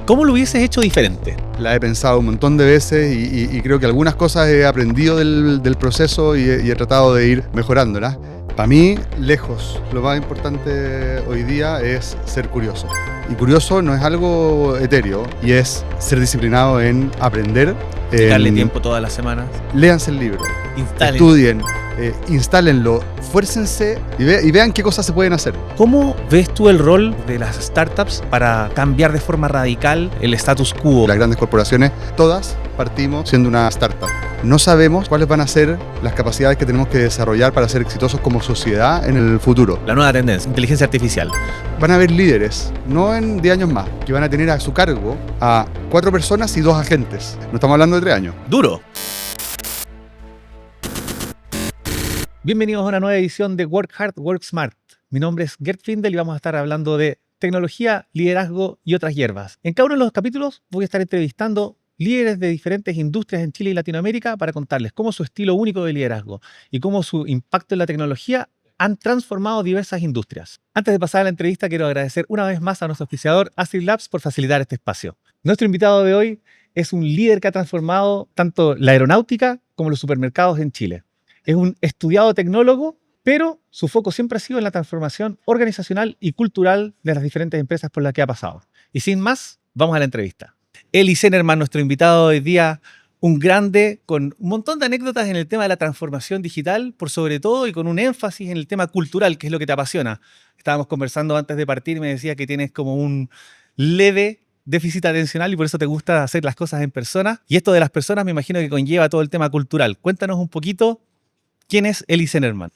¿Cómo lo hubieses hecho diferente? La he pensado un montón de veces y creo que algunas cosas he aprendido del proceso y he tratado de ir mejorándolas. Para mí, lejos, lo más importante hoy día es ser curioso. Y curioso no es algo etéreo, y es ser disciplinado en aprender. Dedicarle tiempo todas las semanas. Léanse el libro, Instalen. estudien, instálenlo, fuércense y vean qué cosas se pueden hacer. ¿Cómo ves tú el rol de las startups para cambiar de forma radical el status quo? Las grandes corporaciones, todas partimos siendo una startup. No sabemos cuáles van a ser las capacidades que tenemos que desarrollar para ser exitosos como sociedad en el futuro. La nueva tendencia, inteligencia artificial. Van a haber líderes, no en 10 años más, que van a tener a su cargo a 4 personas y 2 agentes. No estamos hablando de 3 años. Duro. Bienvenidos a una nueva edición de Work Hard, Work Smart. Mi nombre es Gert Findel y vamos a estar hablando de tecnología, liderazgo y otras hierbas. En cada uno de los capítulos voy a estar entrevistando líderes de diferentes industrias en Chile y Latinoamérica para contarles cómo su estilo único de liderazgo y cómo su impacto en la tecnología han transformado diversas industrias. Antes de pasar a la entrevista, quiero agradecer una vez más a nuestro auspiciador Astrid Labs por facilitar este espacio. Nuestro invitado de hoy es un líder que ha transformado tanto la aeronáutica como los supermercados en Chile. Es un estudiado tecnólogo, pero su foco siempre ha sido en la transformación organizacional y cultural de las diferentes empresas por las que ha pasado. Y sin más, vamos a la entrevista. Eli Zenerman, nuestro invitado de hoy día, un grande con un montón de anécdotas en el tema de la transformación digital, por sobre todo, y con un énfasis en el tema cultural, que es lo que te apasiona. Estábamos conversando antes de partir y me decías que tienes como un leve déficit atencional y por eso te gusta hacer las cosas en persona. Y esto de las personas me imagino que conlleva todo el tema cultural. Cuéntanos un poquito, ¿quién es Eli Zenerman?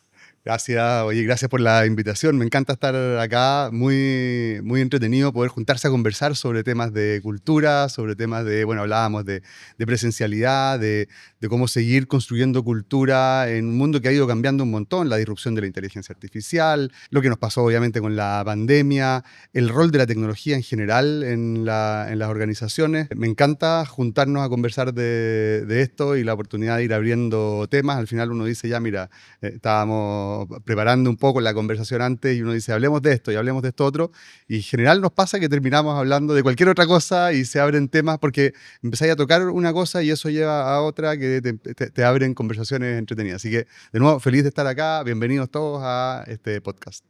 Gracias, oye, gracias por la invitación. Me encanta estar acá, muy, muy entretenido poder juntarse a conversar sobre temas de cultura, sobre temas de, bueno, hablábamos de presencialidad, de cómo seguir construyendo cultura en un mundo que ha ido cambiando un montón, la disrupción de la inteligencia artificial, lo que nos pasó obviamente con la pandemia, el rol de la tecnología en general en las organizaciones. Me encanta juntarnos a conversar de esto y la oportunidad de ir abriendo temas. Al final uno dice, ya mira, estábamos preparando un poco la conversación antes y uno dice, hablemos de esto y hablemos de esto otro, y en general nos pasa que terminamos hablando de cualquier otra cosa y se abren temas porque empezáis a tocar una cosa y eso lleva a otra que te abren conversaciones entretenidas. Así que, de nuevo, feliz de estar acá, bienvenidos todos a este podcast.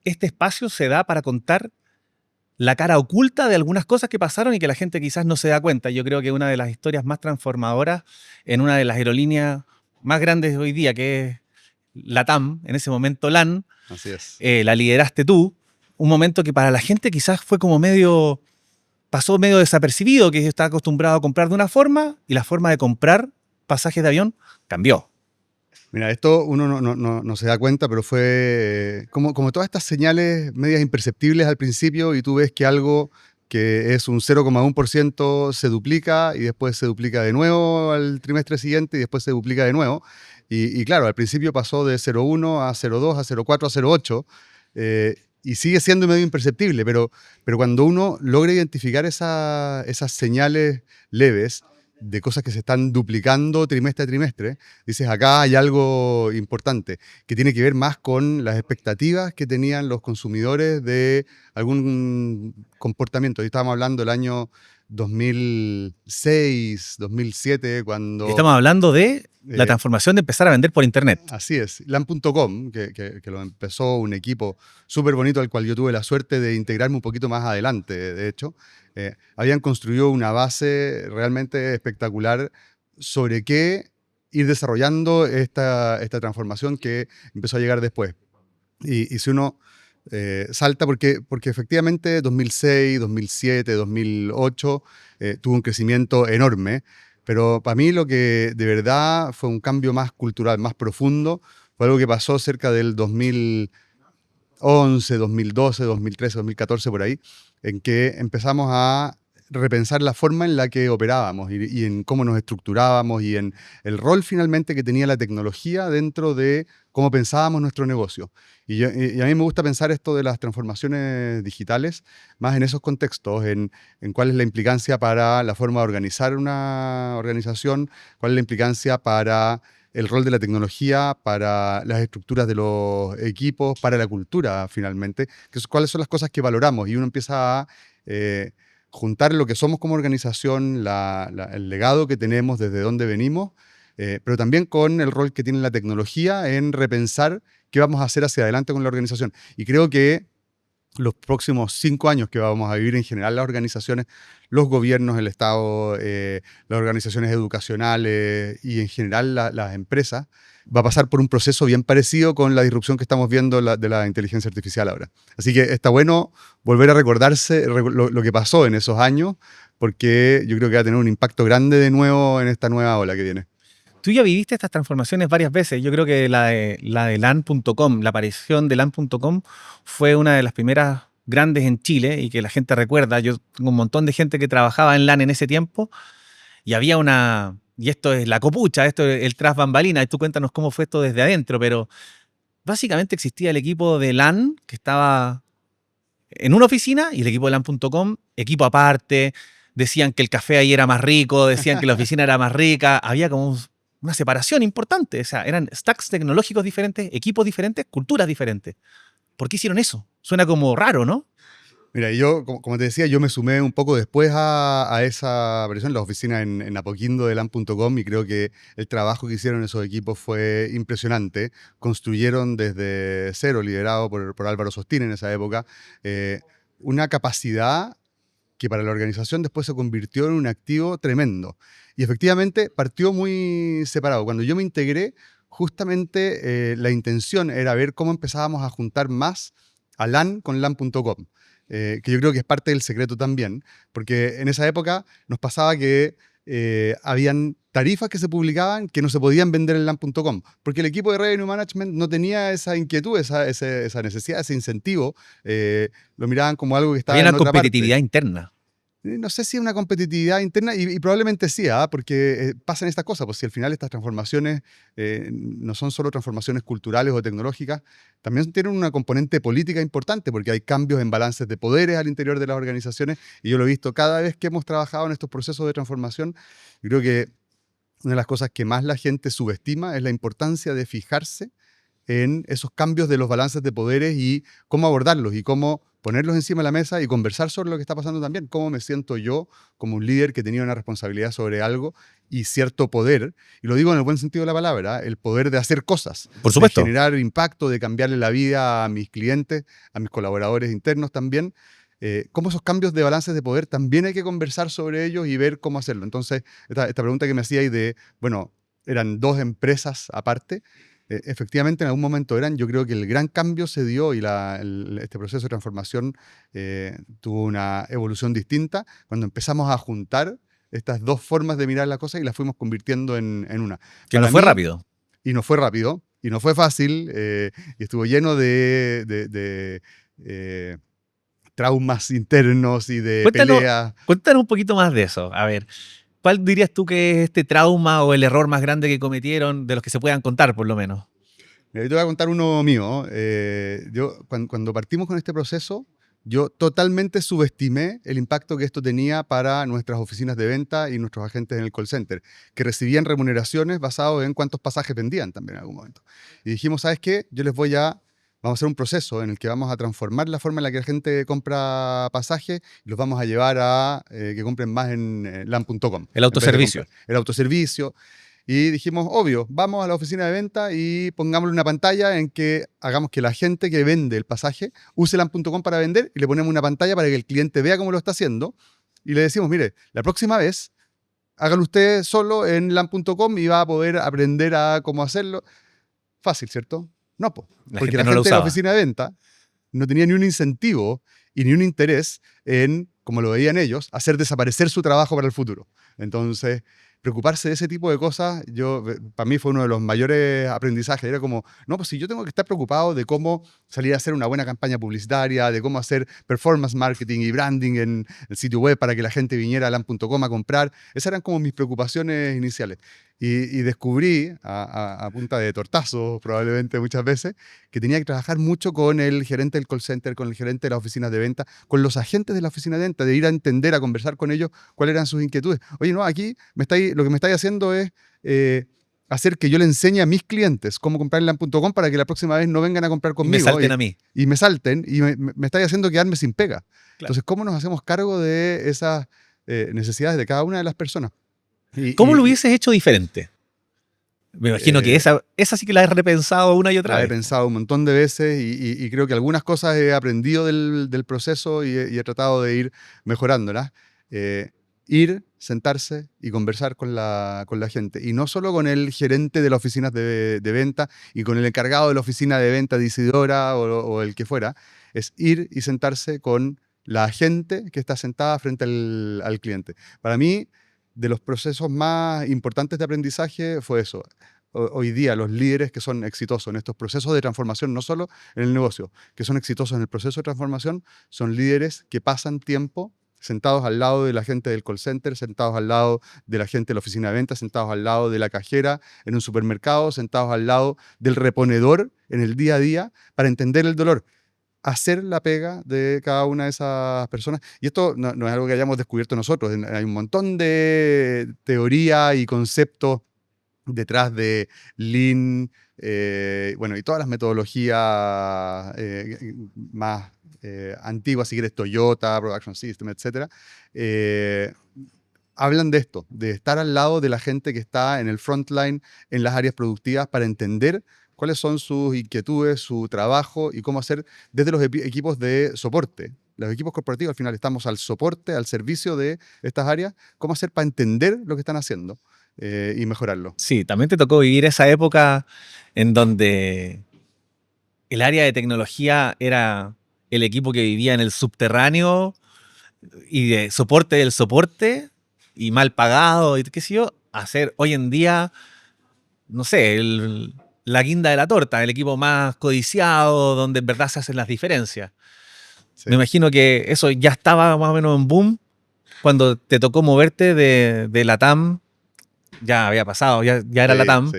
Este espacio se da para contar la cara oculta de algunas cosas que pasaron y que la gente quizás no se da cuenta. Yo creo que una de las historias más transformadoras en una de las aerolíneas más grandes de hoy día, que es LATAM, en ese momento LAN, Así es. la lideraste tú, un momento que para la gente quizás fue como pasó medio desapercibido, que estaba acostumbrado a comprar de una forma y la forma de comprar pasajes de avión cambió. Mira, esto uno no se da cuenta, pero fue como todas estas señales medias imperceptibles al principio y tú ves que algo que es un 0,1% se duplica y después se duplica de nuevo al trimestre siguiente y después se duplica de nuevo. Y claro, al principio pasó de 0,1 a 0,2 a 0,4 a 0,8 y sigue siendo medio imperceptible, pero cuando uno logra identificar esas señales leves de cosas que se están duplicando trimestre a trimestre, dices, acá hay algo importante, que tiene que ver más con las expectativas que tenían los consumidores de algún comportamiento. Ahí estábamos hablando del año 2006, 2007, cuando... Estamos hablando de la transformación de empezar a vender por internet. Así es, LAN.com, que lo empezó un equipo súper bonito al cual yo tuve la suerte de integrarme un poquito más adelante, de hecho. Habían construido una base realmente espectacular sobre qué ir desarrollando esta transformación que empezó a llegar después. Y si uno salta, porque efectivamente 2006, 2007, 2008 tuvo un crecimiento enorme, pero para mí lo que de verdad fue un cambio más cultural, más profundo, fue algo que pasó cerca del 2011, 2012, 2013, 2014, por ahí, en que empezamos a repensar la forma en la que operábamos y en cómo nos estructurábamos y en el rol finalmente que tenía la tecnología dentro de cómo pensábamos nuestro negocio. Y a mí me gusta pensar esto de las transformaciones digitales más en esos contextos, en cuál es la implicancia para la forma de organizar una organización, cuál es la implicancia para el rol de la tecnología, para las estructuras de los equipos, para la cultura finalmente, cuáles son las cosas que valoramos y uno empieza a juntar lo que somos como organización, el legado que tenemos, desde dónde venimos, pero también con el rol que tiene la tecnología en repensar qué vamos a hacer hacia adelante con la organización. Y creo que los próximos 5 años que vamos a vivir en general las organizaciones, los gobiernos, el Estado, las organizaciones educacionales y en general las empresas, va a pasar por un proceso bien parecido con la disrupción que estamos viendo de la inteligencia artificial ahora. Así que está bueno volver a recordarse lo que pasó en esos años, porque yo creo que va a tener un impacto grande de nuevo en esta nueva ola que viene. Tú ya viviste estas transformaciones varias veces. Yo creo que la de LAN.com, la aparición de LAN.com fue una de las primeras grandes en Chile y que la gente recuerda. Yo tengo un montón de gente que trabajaba en LAN en ese tiempo y había una... Y esto es la copucha, esto es el tras bambalina. Y tú cuéntanos cómo fue esto desde adentro, pero básicamente existía el equipo de LAN que estaba en una oficina y el equipo de LAN.com, equipo aparte. Decían que el café ahí era más rico, decían que la oficina era más rica. Había como una separación importante. O sea, eran stacks tecnológicos diferentes, equipos diferentes, culturas diferentes. ¿Por qué hicieron eso? Suena como raro, ¿no? Mira, yo, como te decía, yo me sumé un poco después a esa versión, la oficina en Apoquindo de LAN.com, y creo que el trabajo que hicieron esos equipos fue impresionante. Construyeron desde cero, liderado por Álvaro Sostín en esa época, una capacidad que para la organización después se convirtió en un activo tremendo. Y efectivamente partió muy separado. Cuando yo me integré, justamente la intención era ver cómo empezábamos a juntar más a LAN con LAN.com. Que yo creo que es parte del secreto también, porque en esa época nos pasaba que habían tarifas que se publicaban que no se podían vender en LAN.com, porque el equipo de Revenue Management no tenía esa inquietud, esa necesidad, ese incentivo, lo miraban como algo que estaba Había en una otra parte. competitividad interna. No sé si una competitividad interna, y probablemente sí, porque pasan estas cosas, pues si al final estas transformaciones no son solo transformaciones culturales o tecnológicas, también tienen una componente política importante, porque hay cambios en balances de poderes al interior de las organizaciones, y yo lo he visto cada vez que hemos trabajado en estos procesos de transformación. Creo que una de las cosas que más la gente subestima es la importancia de fijarse en esos cambios de los balances de poderes y cómo abordarlos y cómo ponerlos encima de la mesa y conversar sobre lo que está pasando también. Cómo me siento yo como un líder que tenía una responsabilidad sobre algo y cierto poder, y lo digo en el buen sentido de la palabra, el poder de hacer cosas, Por supuesto. de generar impacto, de cambiarle la vida a mis clientes, a mis colaboradores internos también. Cómo esos cambios de balances de poder también hay que conversar sobre ellos y ver cómo hacerlo. Entonces, esta pregunta que me hacía ahí de, bueno, eran dos empresas aparte. Efectivamente, en algún momento eran. Yo creo que el gran cambio se dio y este proceso de transformación tuvo una evolución distinta cuando empezamos a juntar estas dos formas de mirar las cosas y las fuimos convirtiendo en una. Que no fue rápido. Y no fue rápido, y no fue fácil, y estuvo lleno de traumas internos y de peleas. Cuéntanos un poquito más de eso. A ver, ¿cuál dirías tú que es este trauma o el error más grande que cometieron, de los que se puedan contar, por lo menos? Mira, yo te voy a contar uno mío. Yo, cuando partimos con este proceso, yo totalmente subestimé el impacto que esto tenía para nuestras oficinas de venta y nuestros agentes en el call center, que recibían remuneraciones basadas en cuántos pasajes vendían también en algún momento. Y dijimos, ¿sabes qué? Vamos a hacer un proceso en el que vamos a transformar la forma en la que la gente compra pasajes y los vamos a llevar a que compren más en LAN.com. El autoservicio. El autoservicio. Y dijimos, obvio, vamos a la oficina de venta y pongámosle una pantalla en que hagamos que la gente que vende el pasaje use LAN.com para vender, y le ponemos una pantalla para que el cliente vea cómo lo está haciendo. Y le decimos, mire, la próxima vez hágalo usted solo en LAN.com y va a poder aprender a cómo hacerlo. Fácil, ¿cierto? No, porque la gente de la oficina de venta no tenía ni un incentivo y ni un interés en, como lo veían ellos, hacer desaparecer su trabajo para el futuro. Entonces, preocuparse de ese tipo de cosas, para mí fue uno de los mayores aprendizajes. Era como, no, pues si yo tengo que estar preocupado de cómo salir a hacer una buena campaña publicitaria, de cómo hacer performance marketing y branding en el sitio web para que la gente viniera a LAN.com a comprar. Esas eran como mis preocupaciones iniciales. Y descubrí, a punta de tortazos probablemente muchas veces, que tenía que trabajar mucho con el gerente del call center, con el gerente de las oficinas de venta, con los agentes de la oficina de venta, de ir a entender, a conversar con ellos cuáles eran sus inquietudes. Oye, no, aquí lo que me estáis haciendo es hacer que yo le enseñe a mis clientes cómo comprar en LAN.com para que la próxima vez no vengan a comprar Y conmigo. me salten a mí. Y me salten y me estáis haciendo quedarme sin pega. Claro. Entonces, ¿cómo nos hacemos cargo de esas necesidades de cada una de las personas? ¿Cómo lo hubieses hecho diferente? Me imagino que esa sí que la he repensado una y otra vez. La he pensado un montón de veces y creo que algunas cosas he aprendido del proceso y he tratado de ir mejorándolas. Ir, sentarse y conversar con la gente. Y no solo con el gerente de las oficinas de venta y con el encargado de la oficina de venta de Isidora o el que fuera. Es ir y sentarse con la gente que está sentada frente al cliente. Para mí, de los procesos más importantes de aprendizaje fue eso. Hoy día los líderes que son exitosos en estos procesos de transformación, no solo en el negocio, que son exitosos en el proceso de transformación, son líderes que pasan tiempo sentados al lado de la gente del call center, sentados al lado de la gente de la oficina de ventas, sentados al lado de la cajera en un supermercado, sentados al lado del reponedor en el día a día para entender el dolor, hacer la pega de cada una de esas personas. Y esto no es algo que hayamos descubierto nosotros, hay un montón de teoría y conceptos detrás de Lean, y todas las metodologías más antiguas, si quieres, Toyota, Production System, etc., hablan de esto, de estar al lado de la gente que está en el frontline, en las áreas productivas, para entender cuáles son sus inquietudes, su trabajo y cómo hacer desde los equipos de soporte. Los equipos corporativos al final estamos al soporte, al servicio de estas áreas, cómo hacer para entender lo que están haciendo y mejorarlo. Sí, también te tocó vivir esa época en donde el área de tecnología era el equipo que vivía en el subterráneo y de soporte del soporte y mal pagado y qué sé yo, hacer hoy en día, no sé, la guinda de la torta, el equipo más codiciado, donde en verdad se hacen las diferencias. Sí. Me imagino que eso ya estaba más o menos en boom cuando te tocó moverte de LATAM, ya había pasado, ya era LATAM,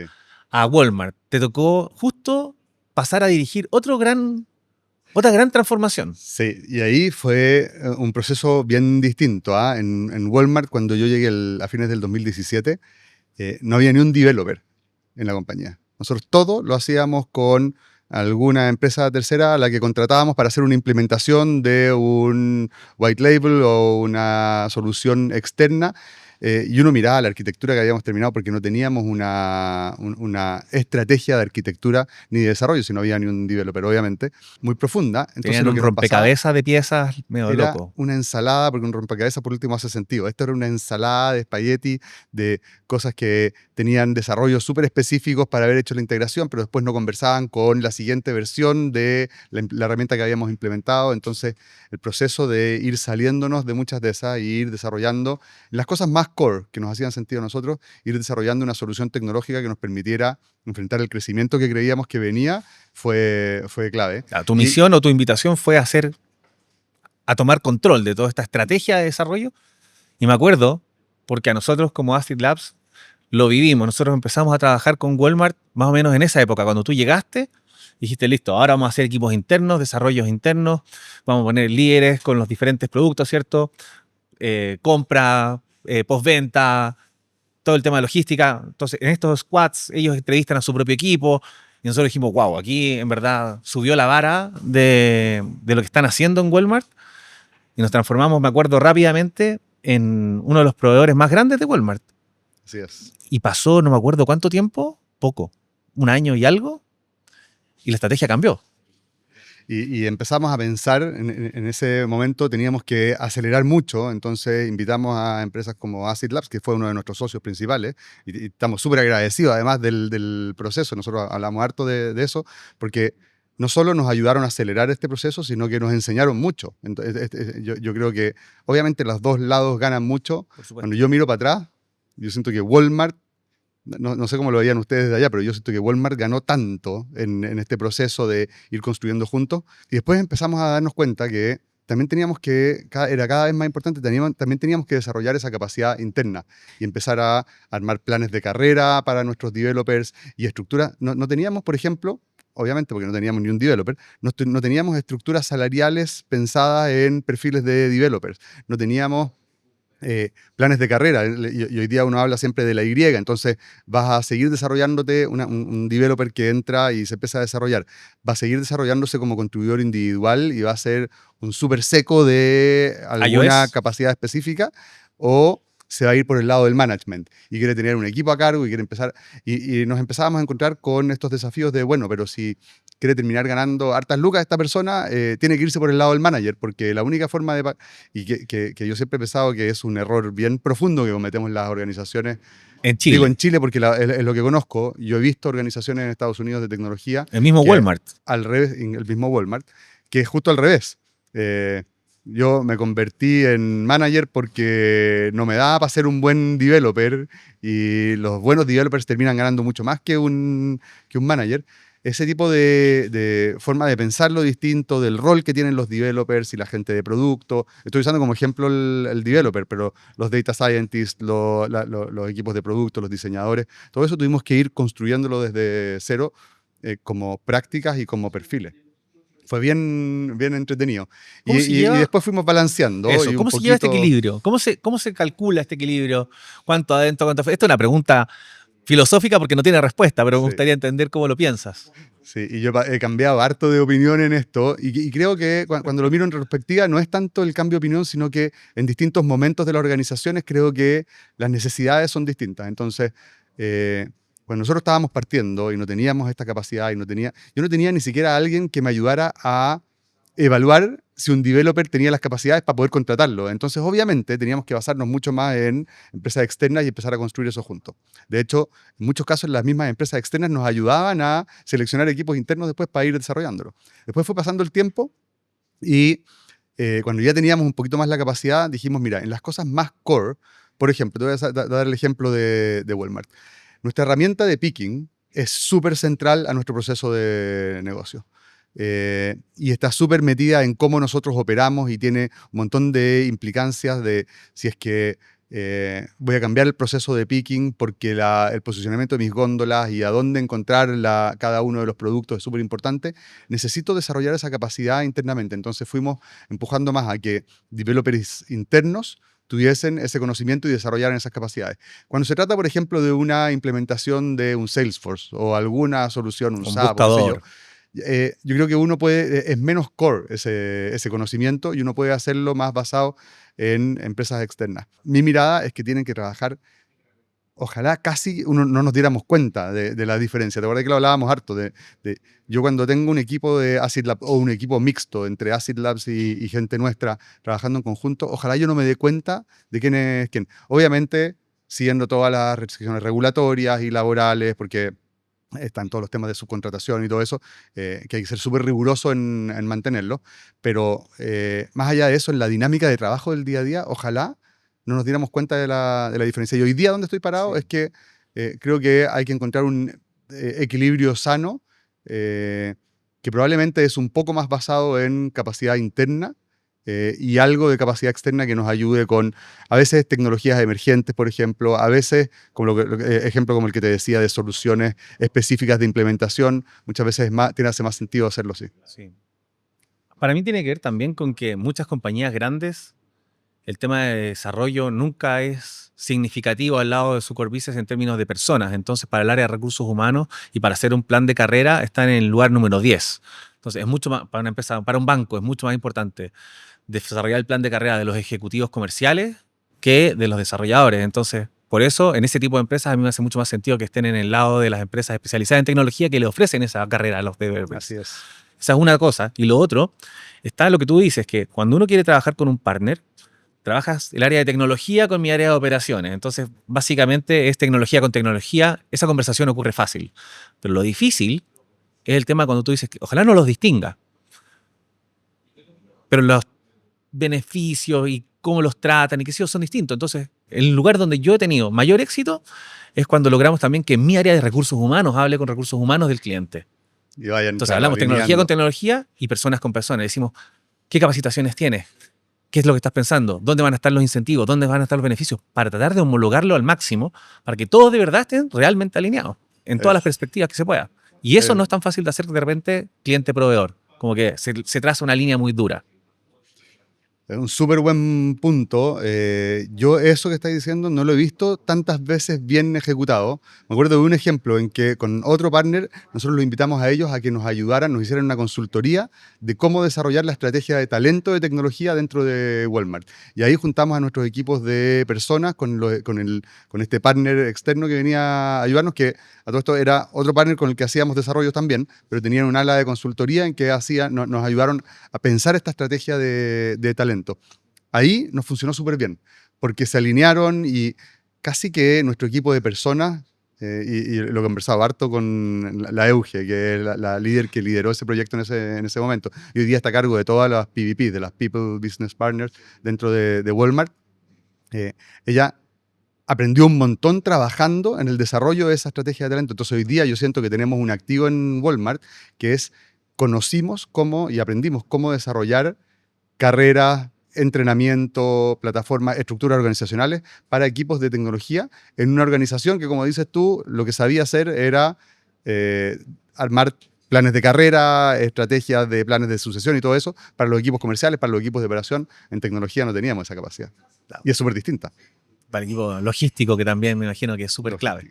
a Walmart. Te tocó justo pasar a dirigir otra gran transformación. Sí, y ahí fue un proceso bien distinto. En Walmart, cuando yo llegué a fines del 2017, no había ni un developer en la compañía. Nosotros todo lo hacíamos con alguna empresa tercera a la que contratábamos para hacer una implementación de un white label o una solución externa. Y uno miraba la arquitectura que habíamos terminado porque no teníamos una estrategia de arquitectura ni de desarrollo, si no había ni un developer, obviamente, muy profunda. Entonces, tenían un rompecabezas de piezas medio era loco. Una ensalada, porque un rompecabezas por último hace sentido. Esto era una ensalada de espagueti, de cosas que tenían desarrollos súper específicos para haber hecho la integración, pero después no conversaban con la siguiente versión de la herramienta que habíamos implementado. Entonces, el proceso de ir saliéndonos de muchas de esas y ir desarrollando las cosas más core que nos hacían sentido a nosotros, ir desarrollando una solución tecnológica que nos permitiera enfrentar el crecimiento que creíamos que venía, fue clave. Claro, tu misión o tu invitación fue a tomar control de toda esta estrategia de desarrollo. Y me acuerdo, porque a nosotros como Acid Labs lo vivimos. Nosotros empezamos a trabajar con Walmart más o menos en esa época. Cuando tú llegaste, dijiste, listo, ahora vamos a hacer equipos internos, desarrollos internos, vamos a poner líderes con los diferentes productos, ¿cierto? Compra, postventa, todo el tema de logística. Entonces, en estos squads, ellos entrevistan a su propio equipo y nosotros dijimos, wow, aquí en verdad subió la vara de lo que están haciendo en Walmart y nos transformamos, me acuerdo, rápidamente en uno de los proveedores más grandes de Walmart. Así es. Y pasó, no me acuerdo cuánto tiempo, poco, un año y algo, y la estrategia cambió. Y empezamos a pensar, en ese momento teníamos que acelerar mucho, entonces invitamos a empresas como Acid Labs, que fue uno de nuestros socios principales, y estamos súper agradecidos además del proceso. Nosotros hablamos harto de eso, porque no solo nos ayudaron a acelerar este proceso, sino que nos enseñaron mucho. Entonces, yo creo que obviamente los dos lados ganan mucho. Cuando yo miro para atrás, yo siento que Walmart, no sé cómo lo veían ustedes de allá, pero yo siento que Walmart ganó tanto en este proceso de ir construyendo juntos. Y después empezamos a darnos cuenta que también era cada vez más importante, también teníamos que desarrollar esa capacidad interna y empezar a armar planes de carrera para nuestros developers y estructuras. No teníamos, por ejemplo, obviamente porque no teníamos ni un developer, no teníamos estructuras salariales pensadas en perfiles de developers. No teníamos planes de carrera, y hoy día uno habla siempre de la Y, entonces vas a seguir desarrollándote, un developer que entra y se empieza a desarrollar, va a seguir desarrollándose como contribuidor individual y va a ser un súper seco de alguna iOS. capacidad específica, o se va a ir por el lado del management y quiere tener un equipo a cargo y quiere empezar, y nos empezábamos a encontrar con estos desafíos de, bueno, pero si quiere terminar ganando hartas lucas esta persona, tiene que irse por el lado del manager, porque la única forma de... Y que yo siempre he pensado que es un error bien profundo que cometemos las organizaciones. En Digo en Chile. Chile porque es lo que conozco. Yo he visto organizaciones en Estados Unidos de tecnología El mismo que Walmart. al revés, en el mismo Walmart, que es justo al revés. Eh, yo me convertí en manager porque no me daba para ser un buen developer, y los buenos developers terminan ganando mucho más que un manager. Ese tipo de forma de pensarlo distinto, del rol que tienen los developers y la gente de producto. Estoy usando como ejemplo el developer, pero los data scientists, los equipos de producto, los diseñadores, todo eso tuvimos que ir construyéndolo desde cero, como prácticas y como perfiles. Fue bien, bien entretenido. ¿Cómo se Y lleva después fuimos balanceando eso? y un ¿Cómo se lleva este poquito... equilibrio? ¿Cómo se calcula este equilibrio? ¿Cuánto adentro, cuánto afuera? Esto es una pregunta filosófica porque no tiene respuesta, pero me Sí. gustaría entender cómo lo piensas. Sí, y yo he cambiado harto de opinión en esto, y creo que cuando lo miro en retrospectiva no es tanto el cambio de opinión, sino que en distintos momentos de las organizaciones creo que las necesidades son distintas. Entonces, cuando nosotros estábamos partiendo y no teníamos esta capacidad, yo no tenía ni siquiera a alguien que me ayudara a evaluar si un developer tenía las capacidades para poder contratarlo. Entonces, obviamente, teníamos que basarnos mucho más en empresas externas y empezar a construir eso juntos. De hecho, en muchos casos las mismas empresas externas nos ayudaban a seleccionar equipos internos después para ir desarrollándolo. Después fue pasando el tiempo y cuando ya teníamos un poquito más la capacidad, dijimos, mira, en las cosas más core, por ejemplo, te voy a dar el ejemplo de Walmart. Nuestra herramienta de picking es súper central a nuestro proceso de negocio. Y está súper metida en cómo nosotros operamos y tiene un montón de implicancias de si es que voy a cambiar el proceso de picking porque el posicionamiento de mis góndolas y a dónde encontrar cada uno de los productos es súper importante. Necesito desarrollar esa capacidad internamente. Entonces fuimos empujando más a que developers internos tuviesen ese conocimiento y desarrollaran esas capacidades. Cuando se trata, por ejemplo, de una implementación de un Salesforce o alguna solución, un Un SAP o qué sé yo, buscador. yo creo que uno puede, es menos core ese conocimiento, y uno puede hacerlo más basado en empresas externas. Mi mirada es que tienen que trabajar, ojalá casi no nos diéramos cuenta de la diferencia. ¿Te acuerdas que lo hablábamos harto? Yo cuando tengo un equipo de Acid Lab o un equipo mixto entre Acid Labs y gente nuestra trabajando en conjunto, ojalá yo no me dé cuenta de quién es quién. Obviamente, siguiendo todas las restricciones regulatorias y laborales, porque están todos los temas de subcontratación y todo eso, que hay que ser súper riguroso en mantenerlo, pero más allá de eso, en la dinámica de trabajo del día a día, ojalá no nos diéramos cuenta de la diferencia. Y hoy día donde estoy parado es que creo que hay que encontrar un equilibrio sano, que probablemente es un poco más basado en capacidad interna, y algo de capacidad externa que nos ayude con, a veces, tecnologías emergentes, por ejemplo, a veces, como ejemplo como el que te decía, de soluciones específicas de implementación, muchas veces hace más sentido hacerlo así. Sí. Para mí tiene que ver también con que muchas compañías grandes, el tema de desarrollo nunca es significativo al lado de su core business en términos de personas. Entonces, para el área de recursos humanos y para hacer un plan de carrera, están en el lugar número 10. Entonces, es mucho más, para una empresa, para un banco, es mucho más importante desarrollar el plan de carrera de los ejecutivos comerciales que de los desarrolladores. Entonces, por eso, en ese tipo de empresas, a mí me hace mucho más sentido que estén en el lado de las empresas especializadas en tecnología que le ofrecen esa carrera a los developers. Así es. Esa es una cosa. Y lo otro, está lo que tú dices, que cuando uno quiere trabajar con un partner, trabajas el área de tecnología con mi área de operaciones. Entonces, básicamente es tecnología con tecnología. Esa conversación ocurre fácil. Pero lo difícil es el tema cuando tú dices que ojalá no los distinga. Pero los beneficios y cómo los tratan y qué sé yo son distintos. Entonces, el lugar donde yo he tenido mayor éxito es cuando logramos también que mi área de recursos humanos hable con recursos humanos del cliente. Y vayan, Entonces, claro, hablamos tecnología con alineando. tecnología y personas con personas. Decimos, ¿qué capacitaciones tienes? ¿Qué es lo que estás pensando? ¿Dónde van a estar los incentivos? ¿Dónde van a estar los beneficios? Para tratar de homologarlo al máximo, para que todos de verdad estén realmente alineados en todas las Es- perspectivas que se pueda. Y eso es- no es tan fácil de hacer de repente cliente-proveedor. Como que se traza una línea muy dura. Es un súper buen punto. Yo eso que estáis diciendo no lo he visto tantas veces bien ejecutado. Me acuerdo de un ejemplo en que con otro partner nosotros los invitamos a ellos a que nos ayudaran, nos hicieran una consultoría de cómo desarrollar la estrategia de talento de tecnología dentro de Walmart. Y ahí juntamos a nuestros equipos de personas con este partner externo que venía a ayudarnos, que a todo esto era otro partner con el que hacíamos desarrollos también, pero tenían un ala de consultoría en que nos ayudaron a pensar esta estrategia de talento. Ahí nos funcionó súper bien, porque se alinearon y casi que nuestro equipo de personas, y lo conversaba harto con la Euge, que es la líder que lideró ese proyecto en ese momento, y hoy día está a cargo de todas las PVP, de las People Business Partners, dentro de Walmart. Ella aprendió un montón trabajando en el desarrollo de esa estrategia de talento. Entonces hoy día yo siento que tenemos un activo en Walmart que es conocimos cómo y aprendimos cómo desarrollar carreras, entrenamiento, plataformas, estructuras organizacionales para equipos de tecnología en una organización que, como dices tú, lo que sabía hacer era armar planes de carrera, estrategias de planes de sucesión y todo eso para los equipos comerciales, para los equipos de operación. En tecnología no teníamos esa capacidad. Y es súper distinta. Para el equipo logístico, que también me imagino que es súper clave.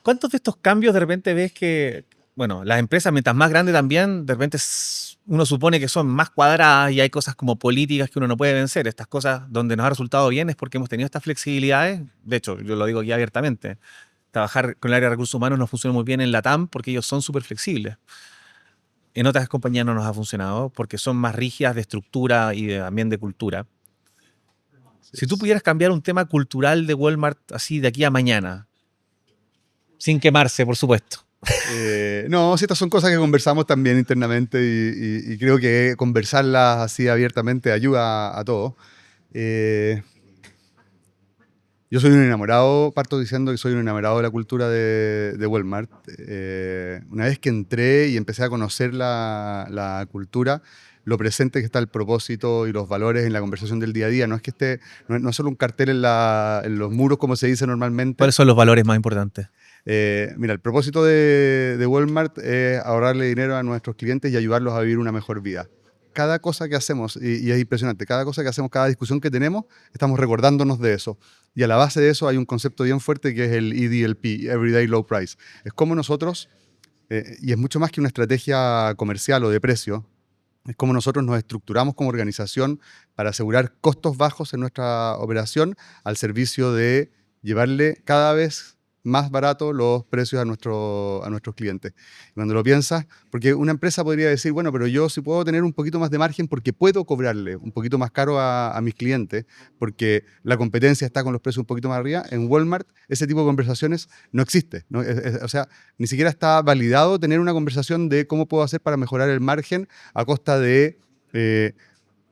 ¿Cuántos de estos cambios de repente ves que, bueno, las empresas, mientras más grandes también, de repente uno supone que son más cuadradas y hay cosas como políticas que uno no puede vencer? Estas cosas donde nos ha resultado bien es porque hemos tenido estas flexibilidades. De hecho, yo lo digo aquí abiertamente. Trabajar con el área de recursos humanos nos funciona muy bien en LATAM porque ellos son súper flexibles. En otras compañías no nos ha funcionado porque son más rígidas de estructura y también de cultura. Si tú pudieras cambiar un tema cultural de Walmart así de aquí a mañana, sin quemarse, por supuesto. No, sí, estas son cosas que conversamos también internamente y creo que conversarlas así abiertamente ayuda a todos. Yo soy un enamorado, parto diciendo que soy un enamorado de la cultura de Walmart. Una vez que entré y empecé a conocer la cultura, lo presente que está el propósito y los valores en la conversación del día a día. No es que no es solo un cartel en los muros, como se dice normalmente. ¿Cuáles son los valores más importantes? Mira, el propósito de Walmart es ahorrarle dinero a nuestros clientes y ayudarlos a vivir una mejor vida. Cada cosa que hacemos, y es impresionante, cada cosa que hacemos, cada discusión que tenemos, estamos recordándonos de eso. Y a la base de eso hay un concepto bien fuerte que es el EDLP, Everyday Low Price. Es como nosotros, y es mucho más que una estrategia comercial o de precio, es como nosotros nos estructuramos como organización para asegurar costos bajos en nuestra operación al servicio de llevarle cada vez más barato los precios a nuestros clientes. Y cuando lo piensas, porque una empresa podría decir, bueno, pero yo sí puedo tener un poquito más de margen porque puedo cobrarle un poquito más caro a mis clientes, porque la competencia está con los precios un poquito más arriba. En Walmart ese tipo de conversaciones no existe, ¿no? O sea, ni siquiera está validado tener una conversación de cómo puedo hacer para mejorar el margen a costa de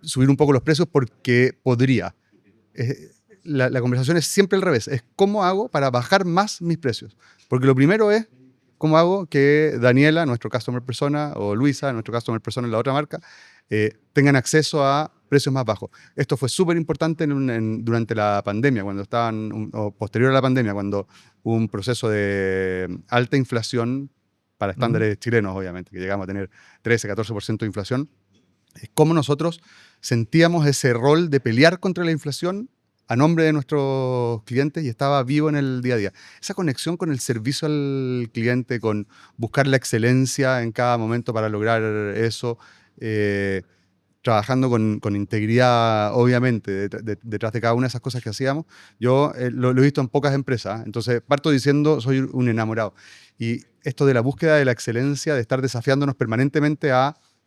subir un poco los precios porque podría. La conversación es siempre al revés, es cómo hago para bajar más mis precios. Porque lo primero es cómo hago que Daniela, nuestro customer persona, o Luisa, nuestro customer persona en la otra marca, tengan acceso a precios más bajos. Esto fue súper importante durante la pandemia, o posterior a la pandemia, cuando hubo un proceso de alta inflación para estándares chilenos, obviamente, que llegamos a tener 13-14% de inflación. Es cómo nosotros sentíamos ese rol de pelear contra la inflación a nombre de nuestros clientes y estaba vivo en el día a día. Esa conexión con el servicio al cliente, con buscar la excelencia en cada momento para lograr eso, trabajando con integridad, obviamente, detrás de cada una de esas cosas que hacíamos. Yo lo he visto en pocas empresas, entonces parto diciendo, soy un enamorado. Y esto de la búsqueda de la excelencia, de estar desafiándonos permanentemente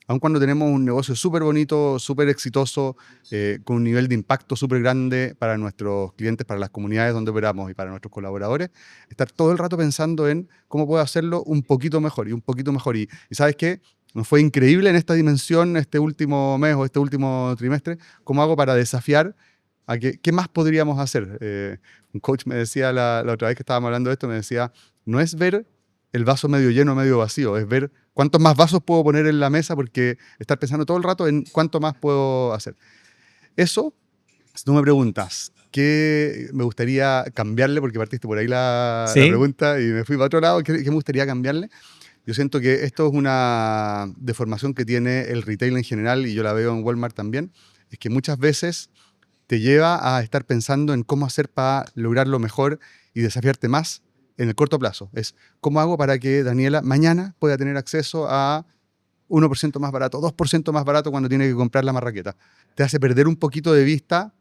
aun cuando tenemos un negocio súper bonito, súper exitoso, con un nivel de impacto súper grande para nuestros clientes, para las comunidades donde operamos y para nuestros colaboradores, estar todo el rato pensando en cómo puedo hacerlo un poquito mejor y un poquito mejor. Y ¿sabes qué? Nos fue increíble en esta dimensión, este último mes o este último trimestre, cómo hago para desafiar a qué más podríamos hacer. Un coach me decía la otra vez que estábamos hablando de esto, me decía, no es ver el vaso medio lleno o medio vacío, es ver cuántos más vasos puedo poner en la mesa, porque estar pensando todo el rato en cuánto más puedo hacer. Eso, si tú me preguntas, ¿qué me gustaría cambiarle? Porque partiste por ahí la pregunta y me fui para otro lado. ¿Qué me gustaría cambiarle? Yo siento que esto es una deformación que tiene el retail en general, y yo la veo en Walmart también, es que muchas veces te lleva a estar pensando en cómo hacer para lograrlo mejor y desafiarte más en el corto plazo. Es cómo hago para que Daniela mañana pueda tener acceso a 1% más barato, 2% más barato cuando tiene que comprar la marraqueta. Te hace perder un poquito de vista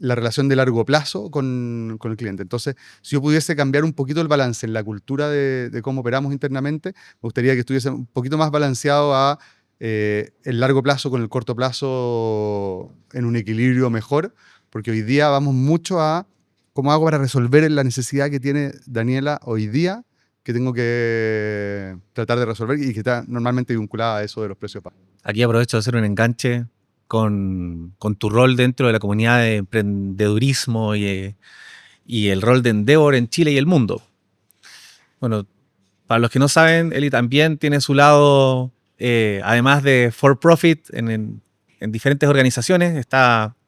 la relación de largo plazo con el cliente. Entonces, si yo pudiese cambiar un poquito el balance en la cultura de cómo operamos internamente, me gustaría que estuviese un poquito más balanceado a el largo plazo con el corto plazo en un equilibrio mejor, porque hoy día vamos mucho a cómo hago para resolver la necesidad que tiene Daniela hoy día, que tengo que tratar de resolver y que está normalmente vinculada a eso de los precios bajos. Aquí aprovecho de hacer un enganche con tu rol dentro de la comunidad de emprendedurismo y el rol de Endeavor en Chile y el mundo. Bueno, para los que no saben, Eli también tiene su lado, además de for profit en diferentes organizaciones,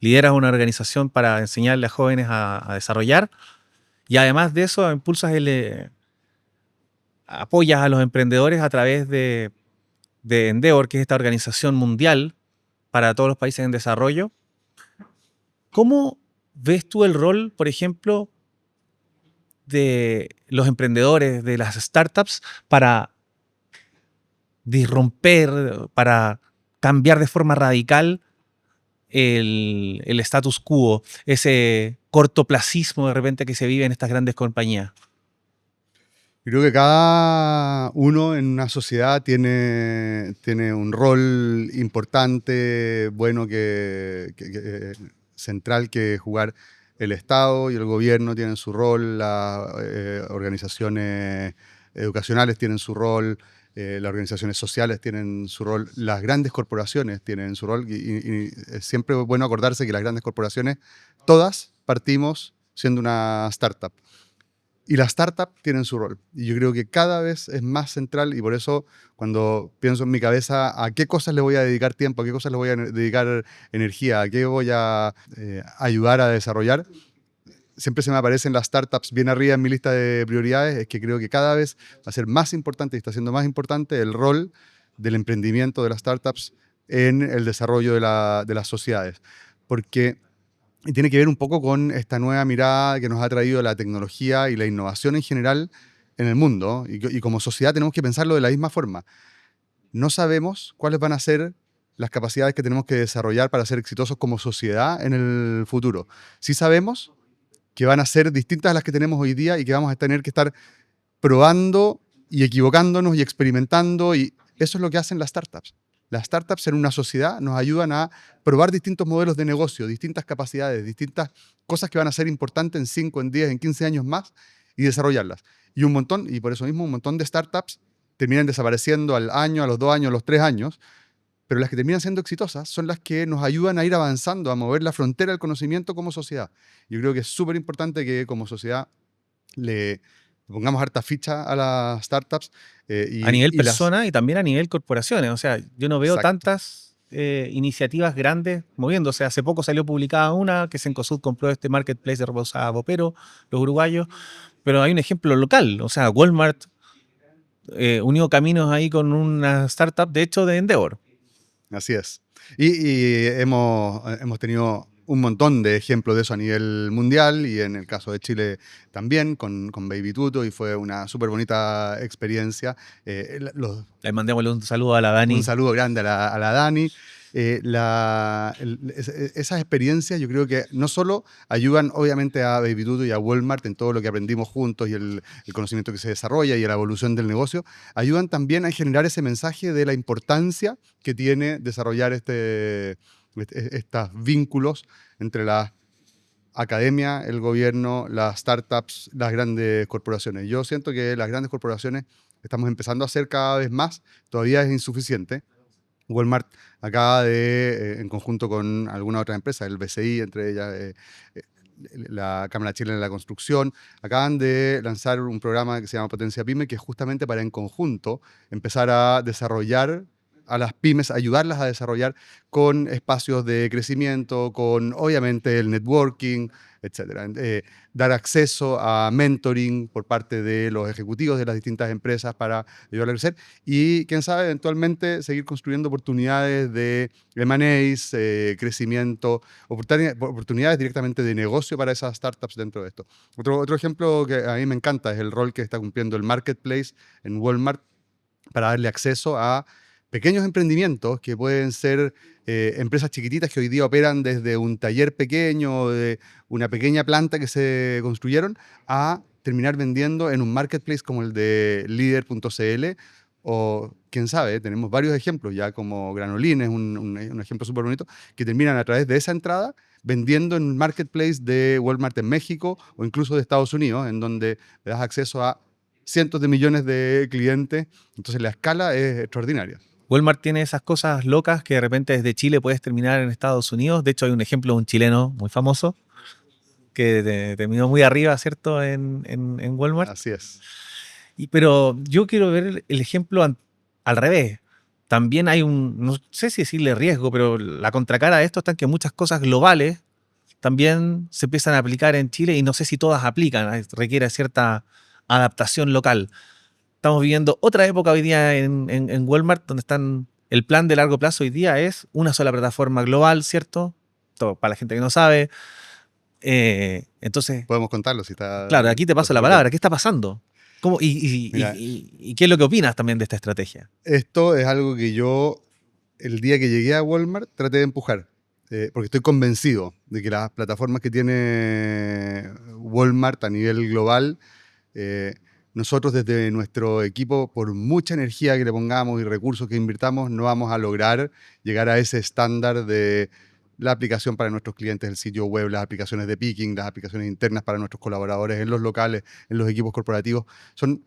lidera una organización para enseñarle a jóvenes a desarrollar, y además de eso apoyas a los emprendedores a través de Endeavor, que es esta organización mundial para todos los países en desarrollo. ¿Cómo ves tú el rol, por ejemplo, de los emprendedores, de las startups, para disromper, para cambiar de forma radical el status quo, ese cortoplacismo de repente que se vive en estas grandes compañías? Creo que cada uno en una sociedad tiene un rol importante, bueno, central que jugar. El Estado y el gobierno tienen su rol, las organizaciones educacionales tienen su rol, las organizaciones sociales tienen su rol, las grandes corporaciones tienen su rol, y es siempre bueno acordarse que las grandes corporaciones, todas partimos siendo una startup. Y las startups tienen su rol. Y yo creo que cada vez es más central, y por eso cuando pienso en mi cabeza a qué cosas le voy a dedicar tiempo, a qué cosas le voy a dedicar energía, a qué voy a ayudar a desarrollar, siempre se me aparecen las startups bien arriba en mi lista de prioridades. Es que creo que cada vez va a ser más importante y está siendo más importante el rol del emprendimiento de las startups en el desarrollo de las sociedades. Porque y tiene que ver un poco con esta nueva mirada que nos ha traído la tecnología y la innovación en general en el mundo. Y como sociedad tenemos que pensarlo de la misma forma. No sabemos cuáles van a ser las capacidades que tenemos que desarrollar para ser exitosos como sociedad en el futuro. Sí sabemos que van a ser distintas a las que tenemos hoy día y que vamos a tener que estar probando y equivocándonos y experimentando. Y eso es lo que hacen las startups. Las startups en una sociedad nos ayudan a probar distintos modelos de negocio, distintas capacidades, distintas cosas que van a ser importantes en 5, en 10, en 15 años más, y desarrollarlas. Y por eso mismo un montón de startups terminan desapareciendo al año, a los 2 años, a los 3 años, pero las que terminan siendo exitosas son las que nos ayudan a ir avanzando, a mover la frontera del conocimiento como sociedad. Yo creo que es súper importante que como sociedad le pongamos harta ficha a las startups. A nivel Y las... persona y también a nivel corporaciones. O sea, yo no veo Exacto. tantas iniciativas grandes moviéndose. Hace poco salió publicada una que Cencosud compró este marketplace de ropa usada Vopero, los uruguayos, pero hay un ejemplo local. O sea, Walmart unió caminos ahí con una startup, de hecho, de Endeavor. Así es. Y hemos tenido un montón de ejemplos de eso a nivel mundial, y en el caso de Chile también, con Baby Tuto, y fue una súper bonita experiencia. Le mandémosle un saludo a la Un Dani. saludo grande a la Dani. Esas experiencias yo creo que no solo ayudan obviamente a Baby Tuto y a Walmart en todo lo que aprendimos juntos y el conocimiento que se desarrolla y la evolución del negocio, ayudan también a generar ese mensaje de la importancia que tiene desarrollar estos vínculos entre la academia, el gobierno, las startups, las grandes corporaciones. Yo siento que las grandes corporaciones estamos empezando a hacer cada vez más, todavía es insuficiente. Walmart acaba de, en conjunto con alguna otra empresa, el BCI, entre ellas la Cámara Chilena de la Construcción, acaban de lanzar un programa que se llama Potencia Pyme, que es justamente para en conjunto empezar a desarrollar a las pymes, ayudarlas a desarrollar con espacios de crecimiento, con obviamente el networking, etcétera. Dar acceso a mentoring por parte de los ejecutivos de las distintas empresas para ayudar a crecer y, quién sabe, eventualmente seguir construyendo oportunidades de M&As, crecimiento, oportunidades directamente de negocio para esas startups dentro de esto. Otro ejemplo que a mí me encanta es el rol que está cumpliendo el Marketplace en Walmart para darle acceso a pequeños emprendimientos que pueden ser empresas chiquititas que hoy día operan desde un taller pequeño, de una pequeña planta que se construyeron, a terminar vendiendo en un marketplace como el de Líder.cl o, quién sabe, tenemos varios ejemplos ya como Granolín, es un ejemplo súper bonito, que terminan a través de esa entrada vendiendo en un marketplace de Walmart en México o incluso de Estados Unidos, en donde le das acceso a cientos de millones de clientes, entonces la escala es extraordinaria. Walmart tiene esas cosas locas que de repente desde Chile puedes terminar en Estados Unidos. De hecho, hay un ejemplo de un chileno muy famoso que terminó muy arriba, ¿cierto? En Walmart. Así es. Pero yo quiero ver el ejemplo al revés. También hay no sé si decirle riesgo, pero la contracara de esto está en que muchas cosas globales también se empiezan a aplicar en Chile y no sé si todas aplican, requiere cierta adaptación local. Estamos viviendo otra época hoy día en Walmart, donde el plan de largo plazo hoy día es una sola plataforma global, ¿cierto? Todo, para la gente que no sabe. Entonces, Podemos contarlo si está... claro, aquí te paso la palabra. ¿Qué está pasando? ¿Cómo, Mira, y qué es lo que opinas también de esta estrategia? esto es algo que yo, el día que llegué a Walmart, traté de empujar. Porque estoy convencido de que las plataformas que tiene Walmart a nivel global, nosotros desde nuestro equipo, por mucha energía que le pongamos y recursos que invirtamos, no vamos a lograr llegar a ese estándar de la aplicación para nuestros clientes, el sitio web, las aplicaciones de picking, las aplicaciones internas para nuestros colaboradores en los locales, en los equipos corporativos. Son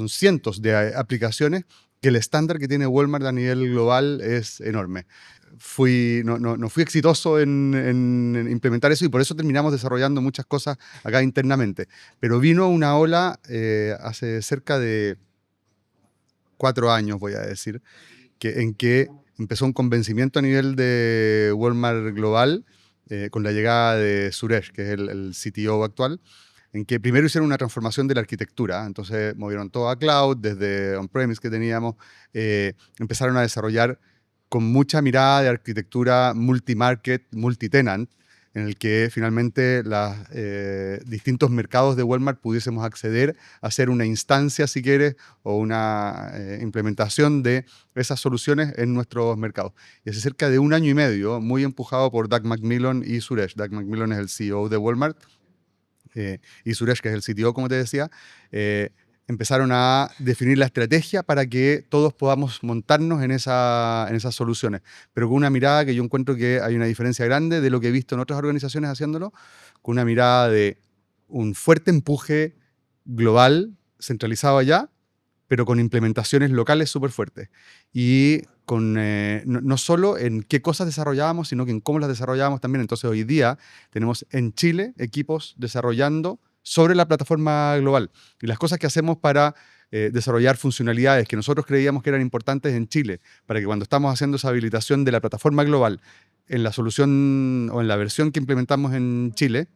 cientos de aplicaciones que el estándar que tiene Walmart a nivel global es enorme. No fui exitoso en implementar eso y por eso terminamos desarrollando muchas cosas acá internamente. Pero vino una ola hace cerca de 4 años, voy a decir, en que empezó un convencimiento a nivel de Walmart global con la llegada de Suresh, que es el CTO actual, en que primero hicieron una transformación de la arquitectura. Entonces movieron todo a cloud, desde on-premise que teníamos, empezaron a desarrollar con mucha mirada de arquitectura multi-market, multi-tenant, en el que finalmente los distintos mercados de Walmart pudiésemos acceder a hacer una instancia, si quieres, o una implementación de esas soluciones en nuestros mercados. Y hace cerca de 1 año y medio, muy empujado por Doug McMillon y Suresh. Doug McMillon es el CEO de Walmart y Suresh, que es el CTO, como te decía, empezaron a definir la estrategia para que todos podamos montarnos en esas soluciones, pero con una mirada que yo encuentro que hay una diferencia grande de lo que he visto en otras organizaciones haciéndolo, con una mirada de un fuerte empuje global, centralizado allá, pero con implementaciones locales súper fuertes. Y no solo en qué cosas desarrollábamos, sino que en cómo las desarrollábamos también. Entonces hoy día tenemos en Chile equipos desarrollando sobre la plataforma global. Y las cosas que hacemos para desarrollar funcionalidades que nosotros creíamos que eran importantes en Chile, para que cuando estamos haciendo esa habilitación de la plataforma global, en la solución o en la versión que implementamos en Chile,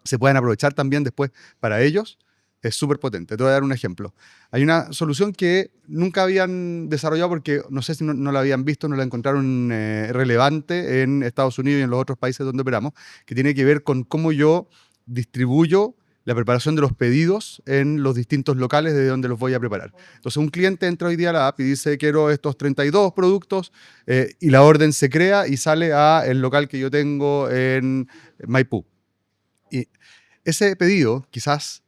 se puedan aprovechar también después para ellos, es súper potente. Te voy a dar un ejemplo. Hay una solución que nunca habían desarrollado porque no sé si no la habían visto, no la encontraron relevante en Estados Unidos y en los otros países donde operamos, que tiene que ver con cómo yo distribuyo la preparación de los pedidos en los distintos locales de donde los voy a preparar. Entonces, un cliente entra hoy día a la app y dice, quiero estos 32 productos, y la orden se crea y sale a el local que yo tengo en Maipú. Y ese pedido, quizás,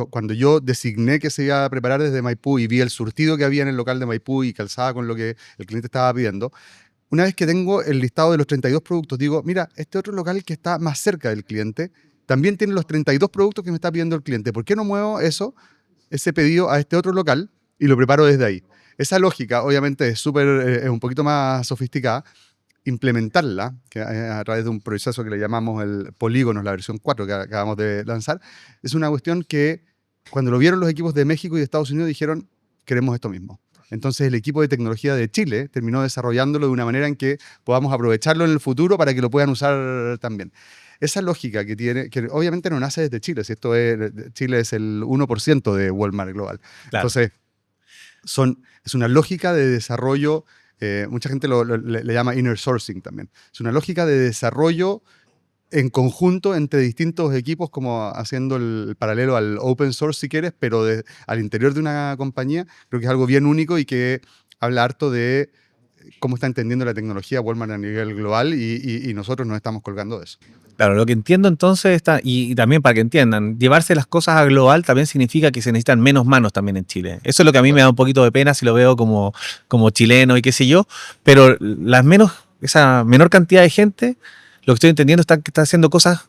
cuando yo designé que se iba a preparar desde Maipú y vi el surtido que había en el local de Maipú y calzaba con lo que el cliente estaba pidiendo, una vez que tengo el listado de los 32 productos, digo, mira, este otro local que está más cerca del cliente también tiene los 32 productos que me está pidiendo el cliente. ¿Por qué no muevo ese pedido a este otro local y lo preparo desde ahí? Esa lógica, obviamente, es un poquito más sofisticada. Implementarla, que a través de un proceso que le llamamos el Polígonos, la versión 4 que acabamos de lanzar, es una cuestión que cuando lo vieron los equipos de México y de Estados Unidos dijeron, queremos esto mismo. Entonces el equipo de tecnología de Chile terminó desarrollándolo de una manera en que podamos aprovecharlo en el futuro para que lo puedan usar también. Esa lógica que tiene, que obviamente no nace desde Chile, si Chile es el 1% de Walmart Global. Claro. Entonces, es una lógica de desarrollo, mucha gente le llama inner sourcing también. Es una lógica de desarrollo en conjunto entre distintos equipos, como haciendo el paralelo al open source si quieres, pero al interior de una compañía. Creo que es algo bien único y que habla harto de cómo está entendiendo la tecnología Walmart a nivel global y nosotros nos estamos colgando de eso. Claro, lo que entiendo entonces está, y también para que entiendan, llevarse las cosas a global también significa que se necesitan menos manos también en Chile. Eso es lo que a mí me da un poquito de pena si lo veo como chileno y qué sé yo, pero esa menor cantidad de gente, lo que estoy entendiendo es que está haciendo cosas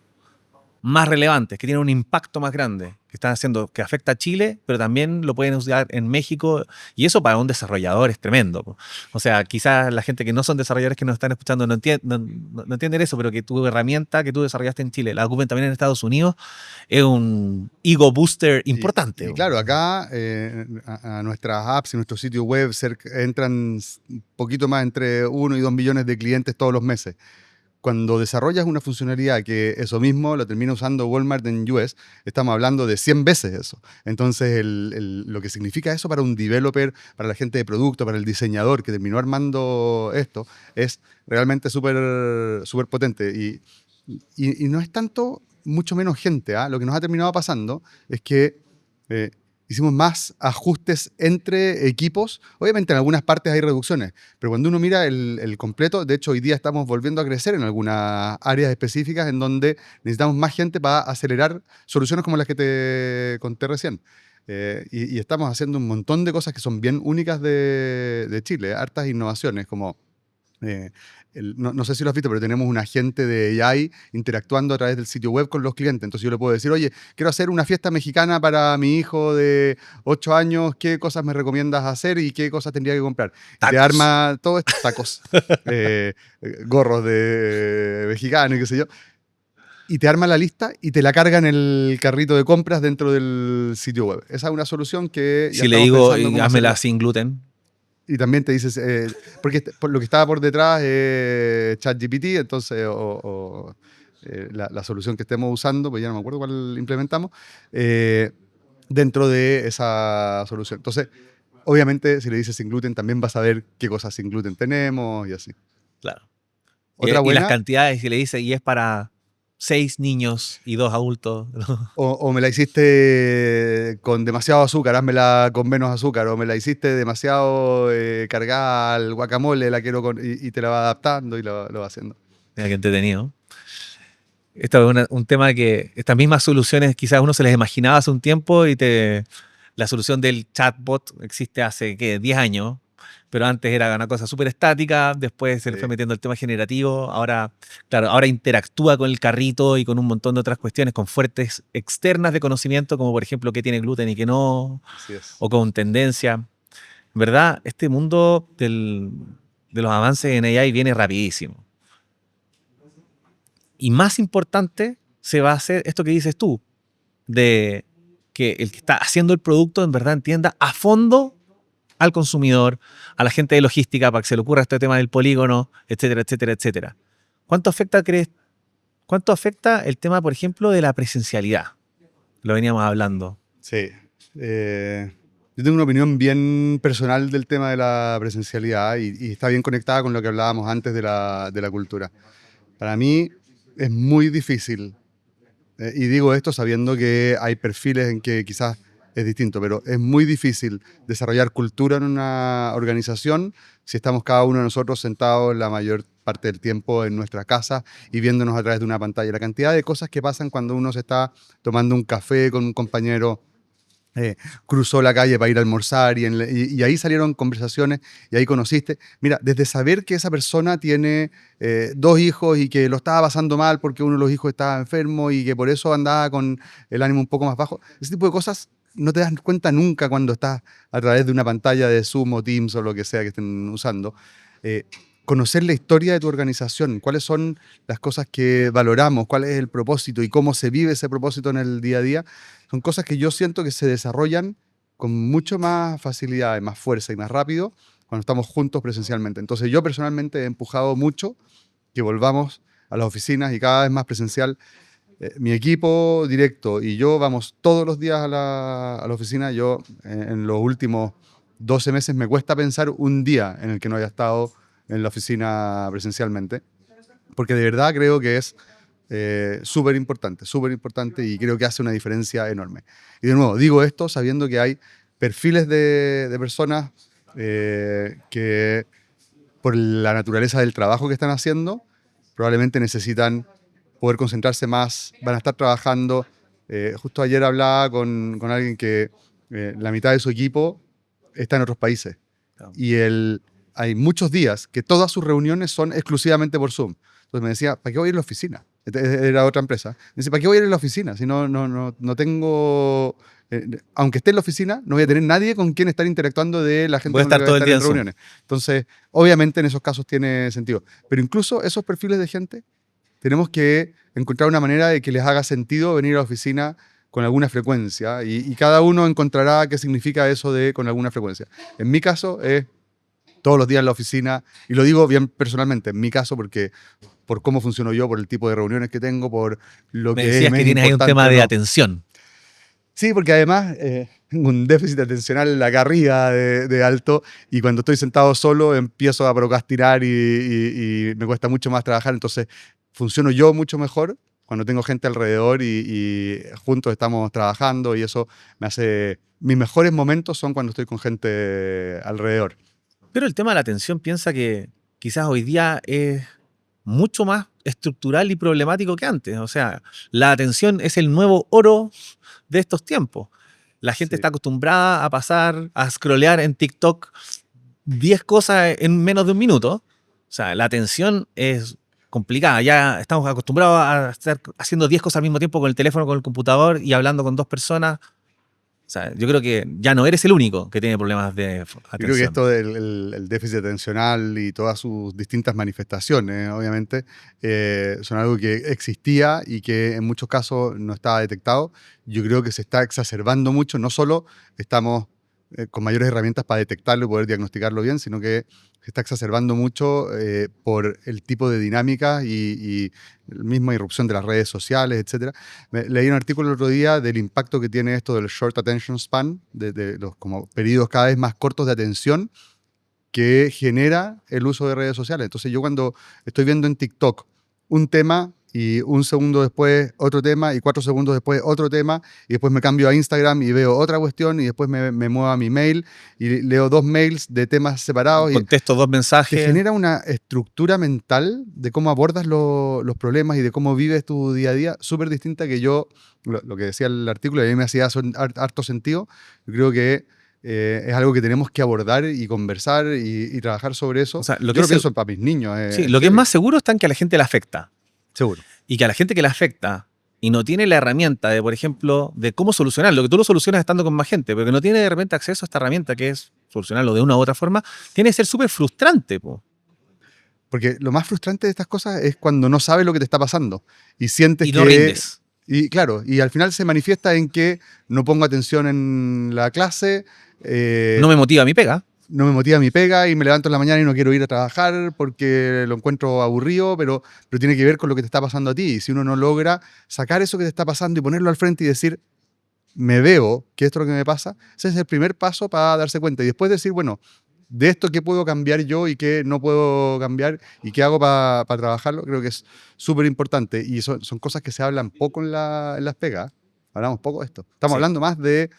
más relevantes, que tienen un impacto más grande, que están haciendo, que afecta a Chile, pero también lo pueden usar en México, y eso para un desarrollador es tremendo. O sea, quizás la gente que no son desarrolladores que nos están escuchando no entienden eso, pero que tu herramienta que tú desarrollaste en Chile la ocupen también en Estados Unidos, es un ego booster importante. Y claro, acá a nuestras apps y nuestro sitio web entran un poquito más entre 1 y 2 millones de clientes todos los meses. Cuando desarrollas una funcionalidad que eso mismo lo termina usando Walmart en US, estamos hablando de 100 veces eso. Entonces, lo que significa eso para un developer, para la gente de producto, para el diseñador que terminó armando esto, es realmente súper potente. Y no es tanto, mucho menos gente. Lo que nos ha terminado pasando es que hicimos más ajustes entre equipos. Obviamente en algunas partes hay reducciones, pero cuando uno mira el completo, de hecho hoy día estamos volviendo a crecer en algunas áreas específicas en donde necesitamos más gente para acelerar soluciones como las que te conté recién. Y estamos haciendo un montón de cosas que son bien únicas de Chile, hartas innovaciones como... no sé si lo has visto, pero tenemos un agente de AI interactuando a través del sitio web con los clientes. Entonces yo le puedo decir, oye, quiero hacer una fiesta mexicana para mi hijo de 8 años, ¿qué cosas me recomiendas hacer y qué cosas tendría que comprar? Y te arma todo estos tacos, gorros de mexicano y qué sé yo. Y te arma la lista y te la carga en el carrito de compras dentro del sitio web. Esa es una solución que... Si le digo, házmela sin gluten. Y también te dices, porque por lo que estaba por detrás ChatGPT, entonces, la solución que estemos usando, pues ya no me acuerdo cuál implementamos, dentro de esa solución. Entonces, obviamente, si le dices sin gluten, también vas a ver qué cosas sin gluten tenemos y así. Claro. Otra y buena, las cantidades, si le dice, y es para 6 niños y 2 adultos. o me la hiciste con demasiado azúcar, házmela con menos azúcar, o me la hiciste demasiado cargada al guacamole, la quiero y te la va adaptando y lo va haciendo. Mira qué entretenido. Esto es un tema que estas mismas soluciones quizás uno se les imaginaba hace un tiempo y la solución del chatbot existe hace, ¿qué? 10 años. Pero antes era una cosa súper estática, después se le fue metiendo el tema generativo, ahora, claro, ahora interactúa con el carrito y con un montón de otras cuestiones, con fuentes externas de conocimiento, como por ejemplo qué tiene gluten y qué no, o con tendencia. En verdad, este mundo de los avances en AI viene rapidísimo. Y más importante se va a hacer esto que dices tú, de que el que está haciendo el producto en verdad entienda a fondo al consumidor, a la gente de logística para que se le ocurra este tema del polígono, etcétera, etcétera, etcétera. ¿Cuánto afecta el tema, por ejemplo, de la presencialidad? Lo veníamos hablando. Sí. Yo tengo una opinión bien personal del tema de la presencialidad y está bien conectada con lo que hablábamos antes de la cultura. Para mí es muy difícil, y digo esto sabiendo que hay perfiles en que quizás es distinto, pero es muy difícil desarrollar cultura en una organización si estamos cada uno de nosotros sentados la mayor parte del tiempo en nuestra casa y viéndonos a través de una pantalla. La cantidad de cosas que pasan cuando uno se está tomando un café con un compañero, cruzó la calle para ir a almorzar y ahí salieron conversaciones y ahí conociste. Mira, desde saber que esa persona tiene 2 hijos y que lo estaba pasando mal porque uno de los hijos estaba enfermo y que por eso andaba con el ánimo un poco más bajo, ese tipo de cosas no te das cuenta nunca cuando estás a través de una pantalla de Zoom o Teams o lo que sea que estén usando. Conocer la historia de tu organización, cuáles son las cosas que valoramos, cuál es el propósito y cómo se vive ese propósito en el día a día, son cosas que yo siento que se desarrollan con mucho más facilidad, más fuerza y más rápido cuando estamos juntos presencialmente. Entonces yo personalmente he empujado mucho que volvamos a las oficinas y cada vez más presencial. Mi equipo directo y yo vamos todos los días a la oficina. Yo en los últimos 12 meses me cuesta pensar un día en el que no haya estado en la oficina presencialmente, porque de verdad creo que es súper importante y creo que hace una diferencia enorme. Y de nuevo, digo esto sabiendo que hay perfiles de personas que por la naturaleza del trabajo que están haciendo, probablemente necesitan poder concentrarse más, van a estar trabajando. Justo ayer hablaba con alguien que la mitad de su equipo está en otros países. Claro. Y hay muchos días que todas sus reuniones son exclusivamente por Zoom. Entonces me decía, ¿para qué voy a ir a la oficina? Era otra empresa. Me dice, ¿para qué voy a ir a la oficina? Si no tengo... aunque esté en la oficina, no voy a tener nadie con quien estar interactuando de la gente Voy a con la estar que todo voy a el día estar en en Zoom. reuniones. Entonces, obviamente en esos casos tiene sentido. Pero incluso esos perfiles de gente, tenemos que encontrar una manera de que les haga sentido venir a la oficina con alguna frecuencia y cada uno encontrará qué significa eso de con alguna frecuencia. En mi caso es todos los días en la oficina, y lo digo bien personalmente, en mi caso porque por cómo funciono yo, por el tipo de reuniones que tengo, por lo Me que decías me que es tienes ahí un importante tema o de no. atención. Sí, porque además tengo un déficit atencional acá arriba de alto, y cuando estoy sentado solo empiezo a procrastinar y me cuesta mucho más trabajar. Entonces funciono yo mucho mejor cuando tengo gente alrededor y juntos estamos trabajando, y eso me hace... Mis mejores momentos son cuando estoy con gente alrededor. Pero el tema de la atención, piensa que quizás hoy día es mucho más estructural y problemático que antes. O sea, la atención es el nuevo oro de estos tiempos. La gente Sí. está acostumbrada a pasar, a scrollear en TikTok 10 cosas en menos de un minuto. O sea, la atención es complicada. Ya estamos acostumbrados a estar haciendo 10 cosas al mismo tiempo con el teléfono, con el computador y hablando con dos personas. O sea, yo creo que ya no eres el único que tiene problemas de Yo creo que atención. esto del el déficit atencional y todas sus distintas manifestaciones, obviamente, son algo que existía y que en muchos casos no estaba detectado. Yo creo que se está exacerbando mucho. No solo estamos con mayores herramientas para detectarlo y poder diagnosticarlo bien, sino que se está exacerbando mucho por el tipo de dinámica y la misma irrupción de las redes sociales, etcétera. Leí un artículo el otro día del impacto que tiene esto del short attention span, de los como periodos cada vez más cortos de atención que genera el uso de redes sociales. Entonces yo cuando estoy viendo en TikTok un tema y un segundo después otro tema y 4 segundos después otro tema, y después me cambio a Instagram y veo otra cuestión, y después me muevo a mi mail y leo 2 mails de temas separados, y Contesto 2 te mensajes. genera una estructura mental de cómo abordas los problemas y de cómo vives tu día a día súper distinta que yo, lo que decía el artículo, y a mí me hacía harto sentido. Yo creo que es algo que tenemos que abordar y conversar y trabajar sobre eso. O sea, Yo lo pienso para mis niños. sí, en lo que es serio. más seguro está en que a la gente le afecta. Seguro. Y que a la gente que le afecta y no tiene la herramienta de, por ejemplo, de cómo solucionarlo, que tú lo solucionas estando con más gente, pero que no tiene de repente acceso a esta herramienta que es solucionarlo de una u otra forma, tiene que ser súper frustrante, po. Porque lo más frustrante de estas cosas es cuando no sabes lo que te está pasando y sientes Y que... no rindes. Y claro, y al final se manifiesta en que no pongo atención en la clase, No me motiva mi pega. no me motiva mi pega y me levanto en la mañana y no quiero ir a trabajar porque lo encuentro aburrido, pero tiene que ver con lo que te está pasando a ti. Y si uno no logra sacar eso que te está pasando y ponerlo al frente y decir, me veo que esto es lo que me pasa, ese es el primer paso para darse cuenta. Y después decir, bueno, de esto qué puedo cambiar yo y qué no puedo cambiar y qué hago para trabajarlo, creo que es súper importante. Y son cosas que se hablan poco en las pegas. Hablamos poco de esto. Estamos Sí. hablando más de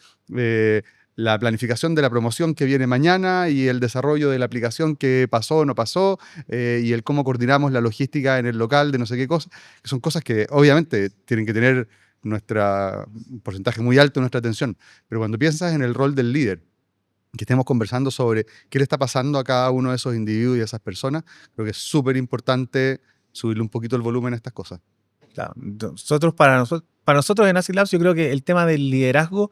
la planificación de la promoción que viene mañana y el desarrollo de la aplicación que pasó o no pasó, y el cómo coordinamos la logística en el local de no sé qué cosa, que son cosas que obviamente tienen que tener un porcentaje muy alto de nuestra atención. Pero cuando piensas en el rol del líder, que estemos conversando sobre qué le está pasando a cada uno de esos individuos y a esas personas, creo que es súper importante subirle un poquito el volumen a estas cosas. Claro, para nosotros en Acid Labs, yo creo que el tema del liderazgo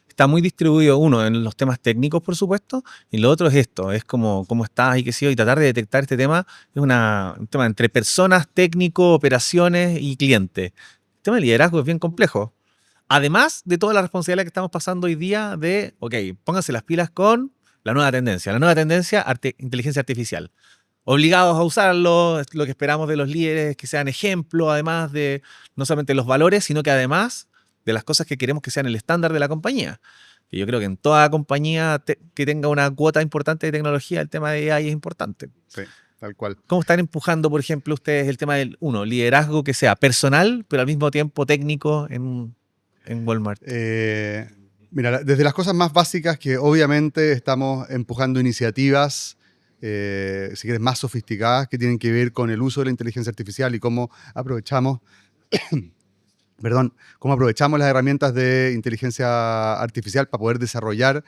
está muy distribuido, uno, en los temas técnicos, por supuesto, y lo otro es esto, es como cómo estás y qué sé yo, y tratar de detectar este tema es un tema entre personas, técnico, operaciones y cliente. El tema del liderazgo es bien complejo. Además de toda la responsabilidad que estamos pasando hoy día de, ok, pónganse las pilas con la nueva tendencia. La nueva tendencia, inteligencia artificial. Obligados a usarlo, es lo que esperamos de los líderes, que sean ejemplo, además de no solamente los valores, sino que además de las cosas que queremos que sean el estándar de la compañía. Y yo creo que en toda compañía que tenga una cuota importante de tecnología, el tema de AI es importante. Sí, tal cual. ¿Cómo están empujando, por ejemplo, ustedes el tema del, liderazgo que sea personal, pero al mismo tiempo técnico en Walmart? Mira, desde las cosas más básicas que obviamente estamos empujando iniciativas, si quieres, más sofisticadas, que tienen que ver con el uso de la inteligencia artificial y cómo aprovechamos, cómo aprovechamos las herramientas de inteligencia artificial para poder desarrollar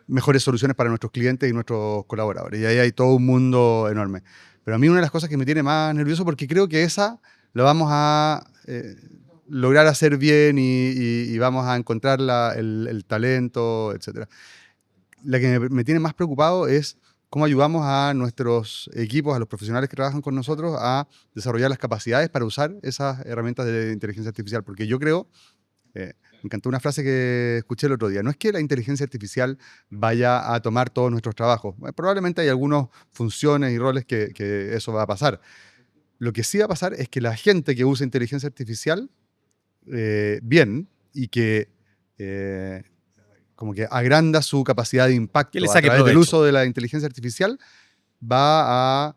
mejores soluciones para nuestros clientes y nuestros colaboradores. Y ahí hay todo un mundo enorme. Pero a mí una de las cosas que me tiene más nervioso, porque creo que esa la vamos a lograr hacer bien y vamos a encontrar el talento, etc. La que me tiene más preocupado es cómo ayudamos a nuestros equipos, a los profesionales que trabajan con nosotros, a desarrollar las capacidades para usar esas herramientas de inteligencia artificial. Porque yo creo, me encantó una frase que escuché el otro día, no es que la inteligencia artificial vaya a tomar todos nuestros trabajos. Probablemente hay algunas funciones y roles que eso va a pasar. Lo que sí va a pasar es que la gente que usa inteligencia artificial bien y que como que agranda su capacidad de impacto Que le a saque través del provecho. uso de la inteligencia artificial, va a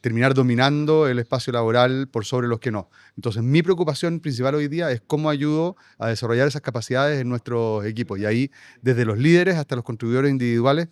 terminar dominando el espacio laboral por sobre los que no. Entonces, mi preocupación principal hoy día es cómo ayudo a desarrollar esas capacidades en nuestros equipos. Y ahí, desde los líderes hasta los contribuidores individuales,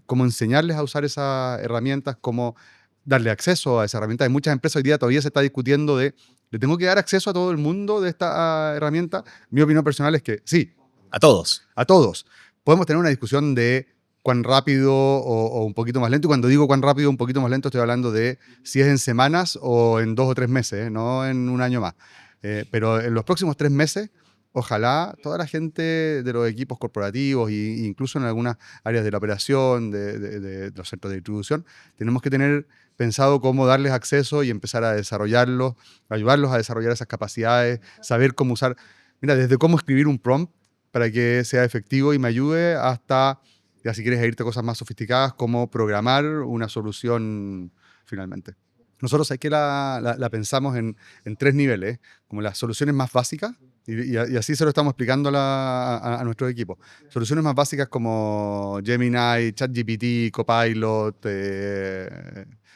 cómo enseñarles a usar esas herramientas, cómo darle acceso a esas herramientas. En muchas empresas hoy día todavía se está discutiendo de, ¿le tengo que dar acceso a todo el mundo de esta herramienta? Mi opinión personal es que sí, A todos. a todos. Podemos tener una discusión de cuán rápido o un poquito más lento. Y cuando digo cuán rápido o un poquito más lento, estoy hablando de si es en semanas o en 2 o 3 meses, no en un año más. Pero en los próximos 3 meses, ojalá toda la gente de los equipos corporativos e incluso en algunas áreas de la operación, de los centros de distribución, tenemos que tener pensado cómo darles acceso y empezar a desarrollarlos, ayudarlos a desarrollar esas capacidades, saber cómo usar, mira, desde cómo escribir un prompt para que sea efectivo y me ayude hasta, ya si quieres irte a cosas más sofisticadas, como programar una solución finalmente. Nosotros hay que la pensamos en 3 niveles, como las soluciones más básicas, y así se lo estamos explicando a nuestro equipo. Soluciones más básicas como Gemini, ChatGPT, Copilot,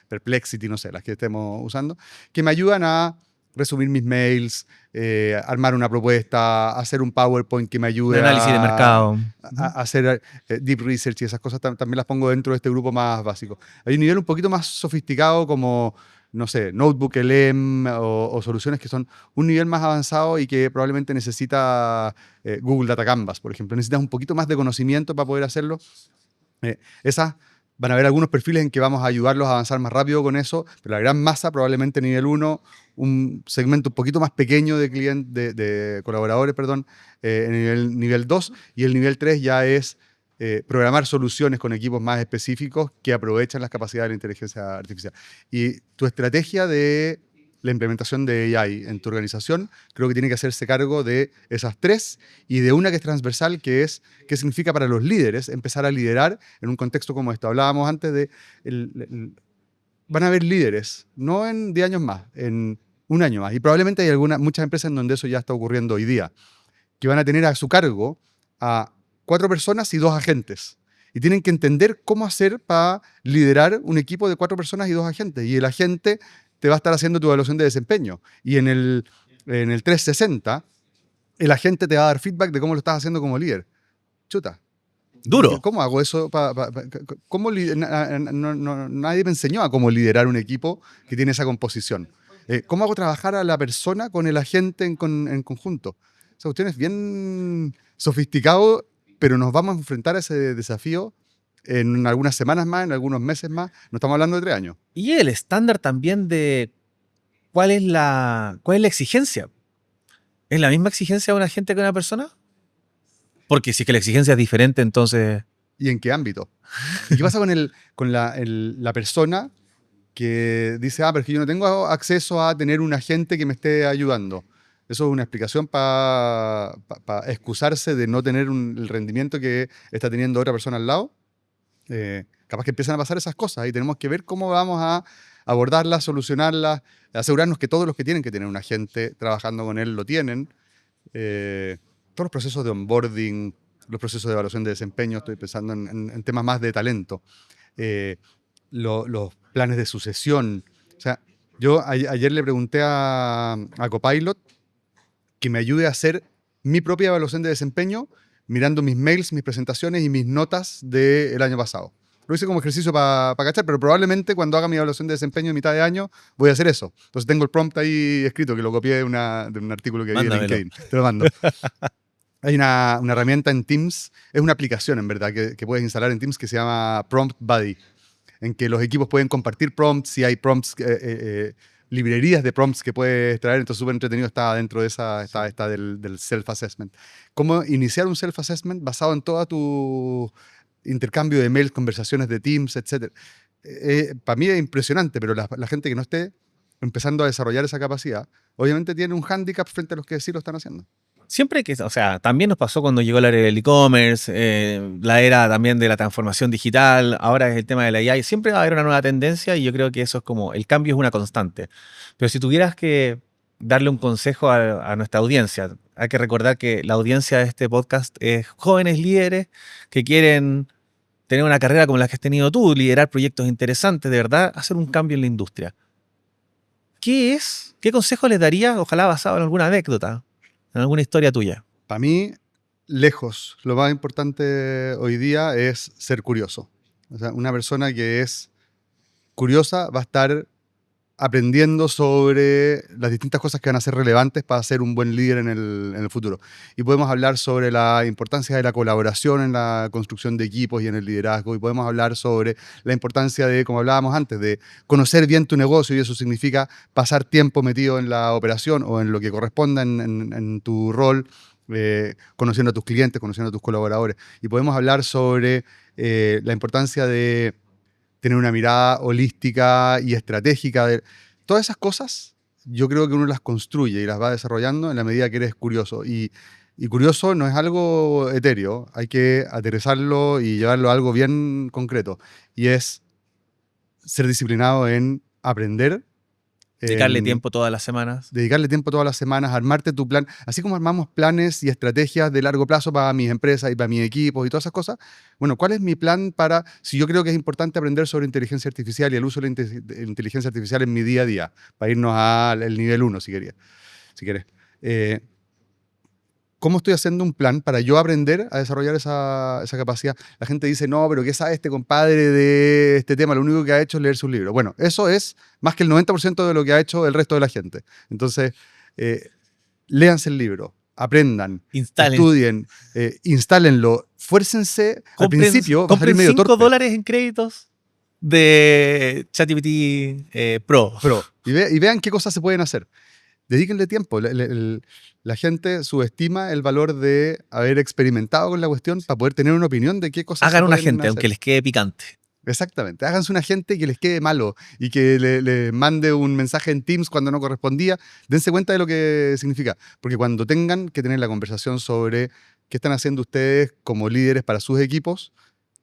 Perplexity, no sé, las que estemos usando, que me ayudan a resumir mis mails, armar una propuesta, hacer un PowerPoint que me Un ayude análisis de mercado. a hacer deep research, y esas cosas también las pongo dentro de este grupo más básico. Hay un nivel un poquito más sofisticado como, no sé, Notebook LM o soluciones que son un nivel más avanzado y que probablemente necesita Google Data Canvas, por ejemplo. Necesitas un poquito más de conocimiento para poder hacerlo. Esas van a haber algunos perfiles en que vamos a ayudarlos a avanzar más rápido con eso, pero la gran masa probablemente nivel 1, un segmento un poquito más pequeño de clientes, de colaboradores, perdón, en el nivel 2, y el nivel 3 ya es programar soluciones con equipos más específicos que aprovechan las capacidades de la inteligencia artificial. Y tu estrategia de la implementación de AI en tu organización, creo que tiene que hacerse cargo de esas 3 y de una que es transversal, que es qué significa para los líderes empezar a liderar en un contexto como esto. Hablábamos antes de, van a haber líderes, no en 10 años más, en un año más. Y probablemente hay muchas empresas en donde eso ya está ocurriendo hoy día, que van a tener a su cargo a 4 personas y 2 agentes. Y tienen que entender cómo hacer para liderar un equipo de 4 personas y 2 agentes. Y el agente te va a estar haciendo tu evaluación de desempeño. Y en el 360, el agente te va a dar feedback de cómo lo estás haciendo como líder. Chuta. Duro. ¿Cómo hago eso? Nadie me enseñó a cómo liderar un equipo que tiene esa composición. ¿Cómo hago trabajar a la persona con el agente en conjunto? Esa cuestión es bien sofisticado, pero nos vamos a enfrentar a ese desafío en algunas semanas más, en algunos meses más. No estamos hablando de 3 años. Y el estándar también de cuál es la exigencia. ¿Es la misma exigencia de una gente que una persona? Porque si es que la exigencia es diferente, entonces... ¿Y en qué ámbito? ¿Y qué pasa con la persona que dice, pero es que yo no tengo acceso a tener un agente que me esté ayudando? Eso es una explicación para excusarse de no tener el rendimiento que está teniendo otra persona al lado. Capaz que empiezan a pasar esas cosas y tenemos que ver cómo vamos a abordarlas, solucionarlas, asegurarnos que todos los que tienen que tener un agente trabajando con él lo tienen. Todos los procesos de onboarding, los procesos de evaluación de desempeño, estoy pensando en temas más de talento, los planes de sucesión. O sea, yo ayer le pregunté a Copilot que me ayude a hacer mi propia evaluación de desempeño mirando mis mails, mis presentaciones y mis notas del año pasado. Lo hice como ejercicio para cachar, pero probablemente cuando haga mi evaluación de desempeño en mitad de año voy a hacer eso. Entonces tengo el prompt ahí escrito, que lo copié de un artículo que vi en LinkedIn. Te lo mando. Hay una herramienta en Teams, es una aplicación en verdad que puedes instalar en Teams que se llama Prompt Buddy, en que los equipos pueden compartir prompts, si hay prompts, librerías de prompts que puedes traer, entonces súper entretenido está dentro de esa, está del self-assessment. Cómo iniciar un self-assessment basado en todo tu intercambio de mails, conversaciones de Teams, etc. Para mí es impresionante, pero la gente que no esté empezando a desarrollar esa capacidad, obviamente tiene un hándicap frente a los que sí lo están haciendo. Siempre que, o sea, también nos pasó cuando llegó la era del e-commerce, la era también de la transformación digital, ahora es el tema de la AI, siempre va a haber una nueva tendencia y yo creo que eso es como, el cambio es una constante. Pero si tuvieras que darle un consejo a nuestra audiencia, hay que recordar que la audiencia de este podcast es jóvenes líderes que quieren tener una carrera como la que has tenido tú, liderar proyectos interesantes, de verdad, hacer un cambio en la industria. ¿Qué consejo les darías, ojalá basado en alguna anécdota? ¿En alguna historia tuya? Para mí, lejos, lo más importante hoy día es ser curioso. O sea, una persona que es curiosa va a estar aprendiendo sobre las distintas cosas que van a ser relevantes para ser un buen líder en el futuro. Y podemos hablar sobre la importancia de la colaboración en la construcción de equipos y en el liderazgo. Y podemos hablar sobre la importancia de, como hablábamos antes, de conocer bien tu negocio, y eso significa pasar tiempo metido en la operación o en lo que corresponda en tu rol, conociendo a tus clientes, conociendo a tus colaboradores. Y podemos hablar sobre la importancia de tener una mirada holística y estratégica. Todas esas cosas, yo creo que uno las construye y las va desarrollando en la medida que eres curioso. Y curioso no es algo etéreo, hay que aterrizarlo y llevarlo a algo bien concreto. Y es ser disciplinado en aprender. Dedicarle tiempo todas las semanas. Dedicarle tiempo todas las semanas, armarte tu plan. Así como armamos planes y estrategias de largo plazo para mis empresas y para mis equipos y todas esas cosas. Bueno, ¿cuál es mi plan para, si yo creo que es importante aprender sobre inteligencia artificial y el uso de la inteligencia artificial en mi día a día? Para irnos al nivel 1, si quieres. ¿Cómo estoy haciendo un plan para yo aprender a desarrollar esa capacidad? La gente dice, no, pero ¿qué sabe este compadre de este tema? Lo único que ha hecho es leer sus libros. Bueno, eso es más que el 90% de lo que ha hecho el resto de la gente. Entonces, léanse el libro, aprendan, estudien, instálenlo, fuércense. Al principio va a salir medio torpe. $5 en créditos de ChatGPT Pro. Y vean qué cosas se pueden hacer. Dedíquenle tiempo. La gente subestima el valor de haber experimentado con la cuestión para poder tener una opinión de qué cosas hagan un agente, aunque les quede picante. Exactamente. Háganse un agente que les quede malo y que le mande un mensaje en Teams cuando no correspondía. Dense cuenta de lo que significa. Porque cuando tengan que tener la conversación sobre qué están haciendo ustedes como líderes para sus equipos,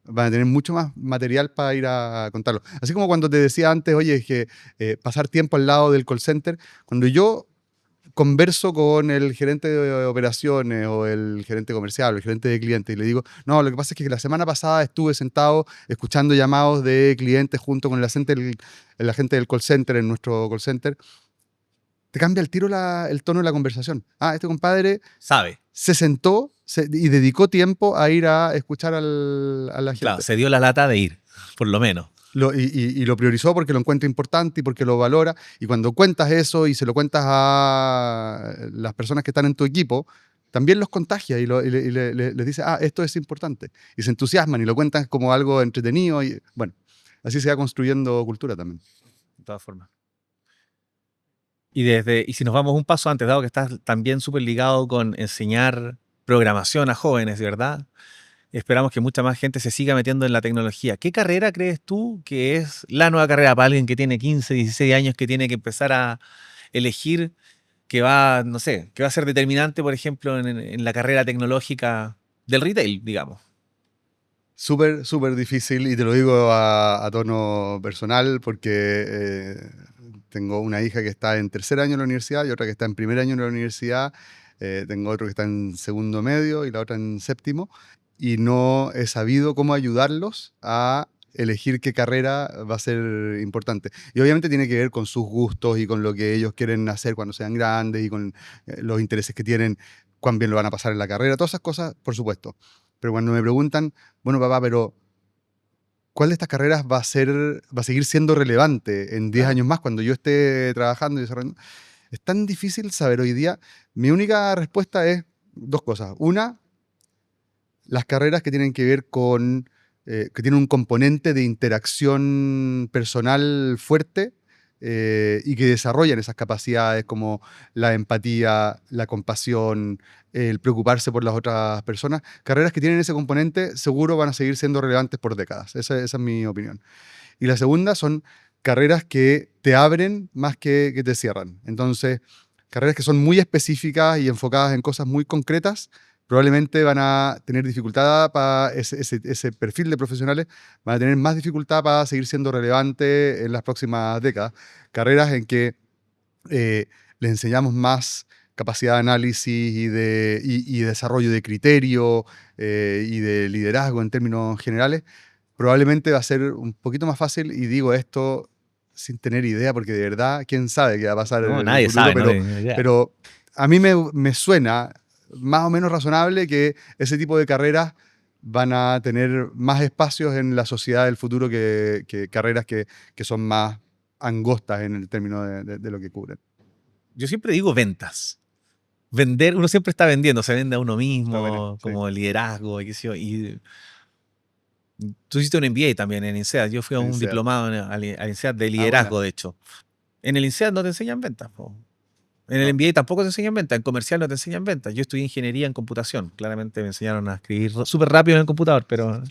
van a tener mucho más material para ir a contarlo. Así como cuando te decía antes, oye, es que pasar tiempo al lado del call center, cuando yo converso con el gerente de operaciones o el gerente comercial o el gerente de clientes y le digo, no, lo que pasa es que la semana pasada estuve sentado escuchando llamados de clientes junto con el agente del call center en nuestro call center, te cambia el tiro el tono de la conversación. Este compadre sabe. Se sentó y dedicó tiempo a ir a escuchar a la gente. Claro, se dio la lata de ir, por lo menos. Y lo priorizó porque lo encuentra importante y porque lo valora. Y cuando cuentas eso y se lo cuentas a las personas que están en tu equipo, también los contagia y les dice, esto es importante. Y se entusiasman y lo cuentan como algo entretenido. Y bueno, así se va construyendo cultura también. De todas formas. Y si nos vamos un paso antes, dado que estás también súper ligado con enseñar programación a jóvenes, ¿verdad? Esperamos que mucha más gente se siga metiendo en la tecnología. ¿Qué carrera crees tú que es la nueva carrera para alguien que tiene 15, 16 años, que tiene que empezar a elegir que va, no sé, que va a ser determinante, por ejemplo, en la carrera tecnológica del retail, digamos? Súper, súper difícil y te lo digo a tono personal porque tengo una hija que está en tercer año en la universidad y otra que está en primer año en la universidad. Tengo otro que está en segundo medio y la otra en séptimo. Y no he sabido cómo ayudarlos a elegir qué carrera va a ser importante. Y obviamente tiene que ver con sus gustos y con lo que ellos quieren hacer cuando sean grandes y con los intereses que tienen, cuán bien lo van a pasar en la carrera, todas esas cosas, por supuesto. Pero cuando me preguntan, bueno, papá, pero ¿cuál de estas carreras va a seguir siendo relevante en 10 Claro. años más cuando yo esté trabajando y desarrollando? Es tan difícil saber hoy día. Mi única respuesta es dos cosas. Una, las carreras que tienen que ver con, que tienen un componente de interacción personal fuerte y que desarrollan esas capacidades como la empatía, la compasión, el preocuparse por las otras personas. Carreras que tienen ese componente seguro van a seguir siendo relevantes por décadas. Esa es mi opinión. Y la segunda son carreras que te abren más que te cierran. Entonces, carreras que son muy específicas y enfocadas en cosas muy concretas, probablemente van a tener dificultad para ese perfil de profesionales, van a tener más dificultad para seguir siendo relevantes en las próximas décadas. Carreras en que les enseñamos más capacidad de análisis y desarrollo de criterio y de liderazgo en términos generales, probablemente va a ser un poquito más fácil, y digo esto sin tener idea, porque de verdad, quién sabe qué va a pasar No, en el nadie futuro, sabe, no tengo idea. pero a mí me suena más o menos razonable que ese tipo de carreras van a tener más espacios en la sociedad del futuro que carreras que son más angostas en el término de lo que cubren. Yo siempre digo ventas. Vender, uno siempre está vendiendo, se vende a uno Está bueno, mismo, sí. como liderazgo, y qué sé yo. Y tú hiciste un MBA también en INSEAD. Yo fui a En un SEAT. diplomado al INSEAD de Ah, buena. liderazgo, de hecho. En el INSEAD no te enseñan ventas, po. En el No, MBA tampoco te enseñan ventas, en comercial no te enseñan ventas. Yo estudié ingeniería en computación. Claramente me enseñaron a escribir súper rápido en el computador, pero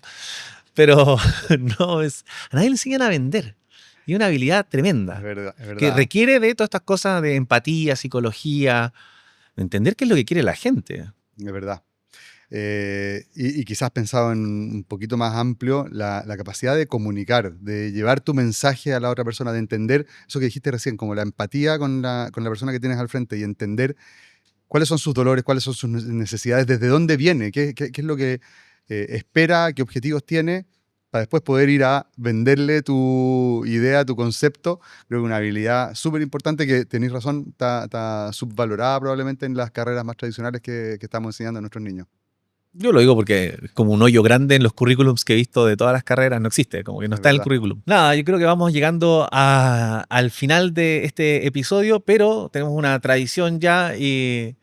no es. A nadie le enseñan a vender. Y es una habilidad es tremenda verdad, es que verdad. requiere de todas estas cosas de empatía, psicología, de entender qué es lo que quiere la gente. Es verdad. Y quizás pensado en un poquito más amplio, la capacidad de comunicar, de llevar tu mensaje a la otra persona, de entender eso que dijiste recién, como la empatía con la persona que tienes al frente y entender cuáles son sus dolores, cuáles son sus necesidades, desde dónde viene, qué es lo que espera, qué objetivos tiene, para después poder ir a venderle tu idea, tu concepto. Creo que una habilidad súper importante que tenéis razón, está subvalorada probablemente en las carreras más tradicionales que estamos enseñando a nuestros niños. Yo lo digo porque es como un hoyo grande en los currículums que he visto de todas las carreras, no existe, como que no Es está en el verdad. currículum. Nada, yo creo que vamos llegando al final de este episodio, pero tenemos una tradición ya y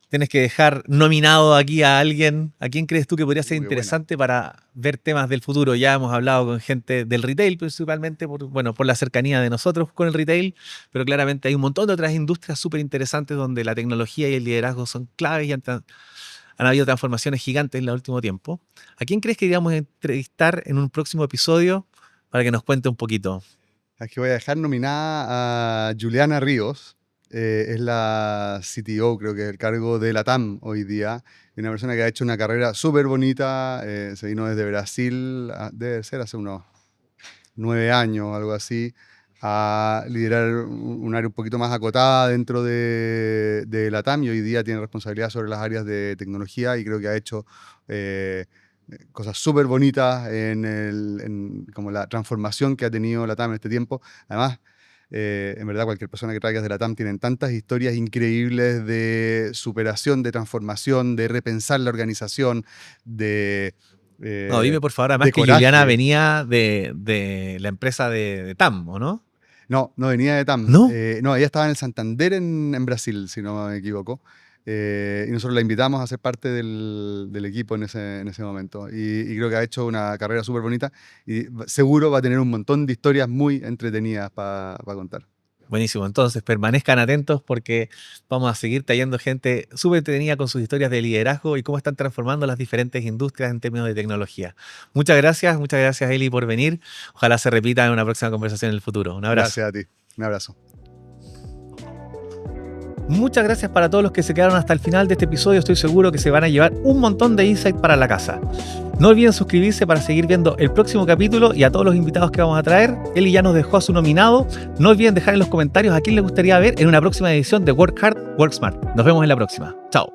tienes que dejar nominado aquí a alguien. ¿A quién crees tú que podría ser Qué buena. interesante para ver temas del futuro? Ya hemos hablado con gente del retail principalmente, bueno, por la cercanía de nosotros con el retail, pero claramente hay un montón de otras industrias súper interesantes donde la tecnología y el liderazgo son claves y han habido transformaciones gigantes en el último tiempo. ¿A quién crees que iríamos a entrevistar en un próximo episodio para que nos cuente un poquito? Aquí voy a dejar nominada a Juliana Ríos. Es la CTO, creo que es el cargo de la TAM hoy día. Es una persona que ha hecho una carrera súper bonita. Se vino desde Brasil, debe ser hace unos 9 años o algo así, a liderar un área un poquito más acotada dentro de la TAM, y hoy día tiene responsabilidad sobre las áreas de tecnología y creo que ha hecho eh, cosas súper bonitas en como la transformación que ha tenido la TAM en este tiempo. Además, en verdad, cualquier persona que traigas de la TAM tienen tantas historias increíbles de superación, de transformación, de repensar la organización, de, No, eh, dime por favor, además de que Juliana coraje. venía de la empresa de TAM, ¿o no? No, no venía de TAM. ¿No? No, ella estaba en el Santander en Brasil, si no me equivoco. Y nosotros la invitamos a ser parte del equipo en ese momento. Y creo que ha hecho una carrera súper bonita y seguro va a tener un montón de historias muy entretenidas para contar. Buenísimo, entonces permanezcan atentos porque vamos a seguir trayendo gente súper entretenida con sus historias de liderazgo y cómo están transformando las diferentes industrias en términos de tecnología. Muchas gracias Eli por venir. Ojalá se repita en una próxima conversación en el futuro. Un abrazo. Gracias a ti. Un abrazo. Muchas gracias para todos los que se quedaron hasta el final de este episodio. Estoy seguro que se van a llevar un montón de insight para la casa. No olviden suscribirse para seguir viendo el próximo capítulo y a todos los invitados que vamos a traer. Eli ya nos dejó a su nominado. No olviden dejar en los comentarios a quién les gustaría ver en una próxima edición de Work Hard, Work Smart. Nos vemos en la próxima. Chao.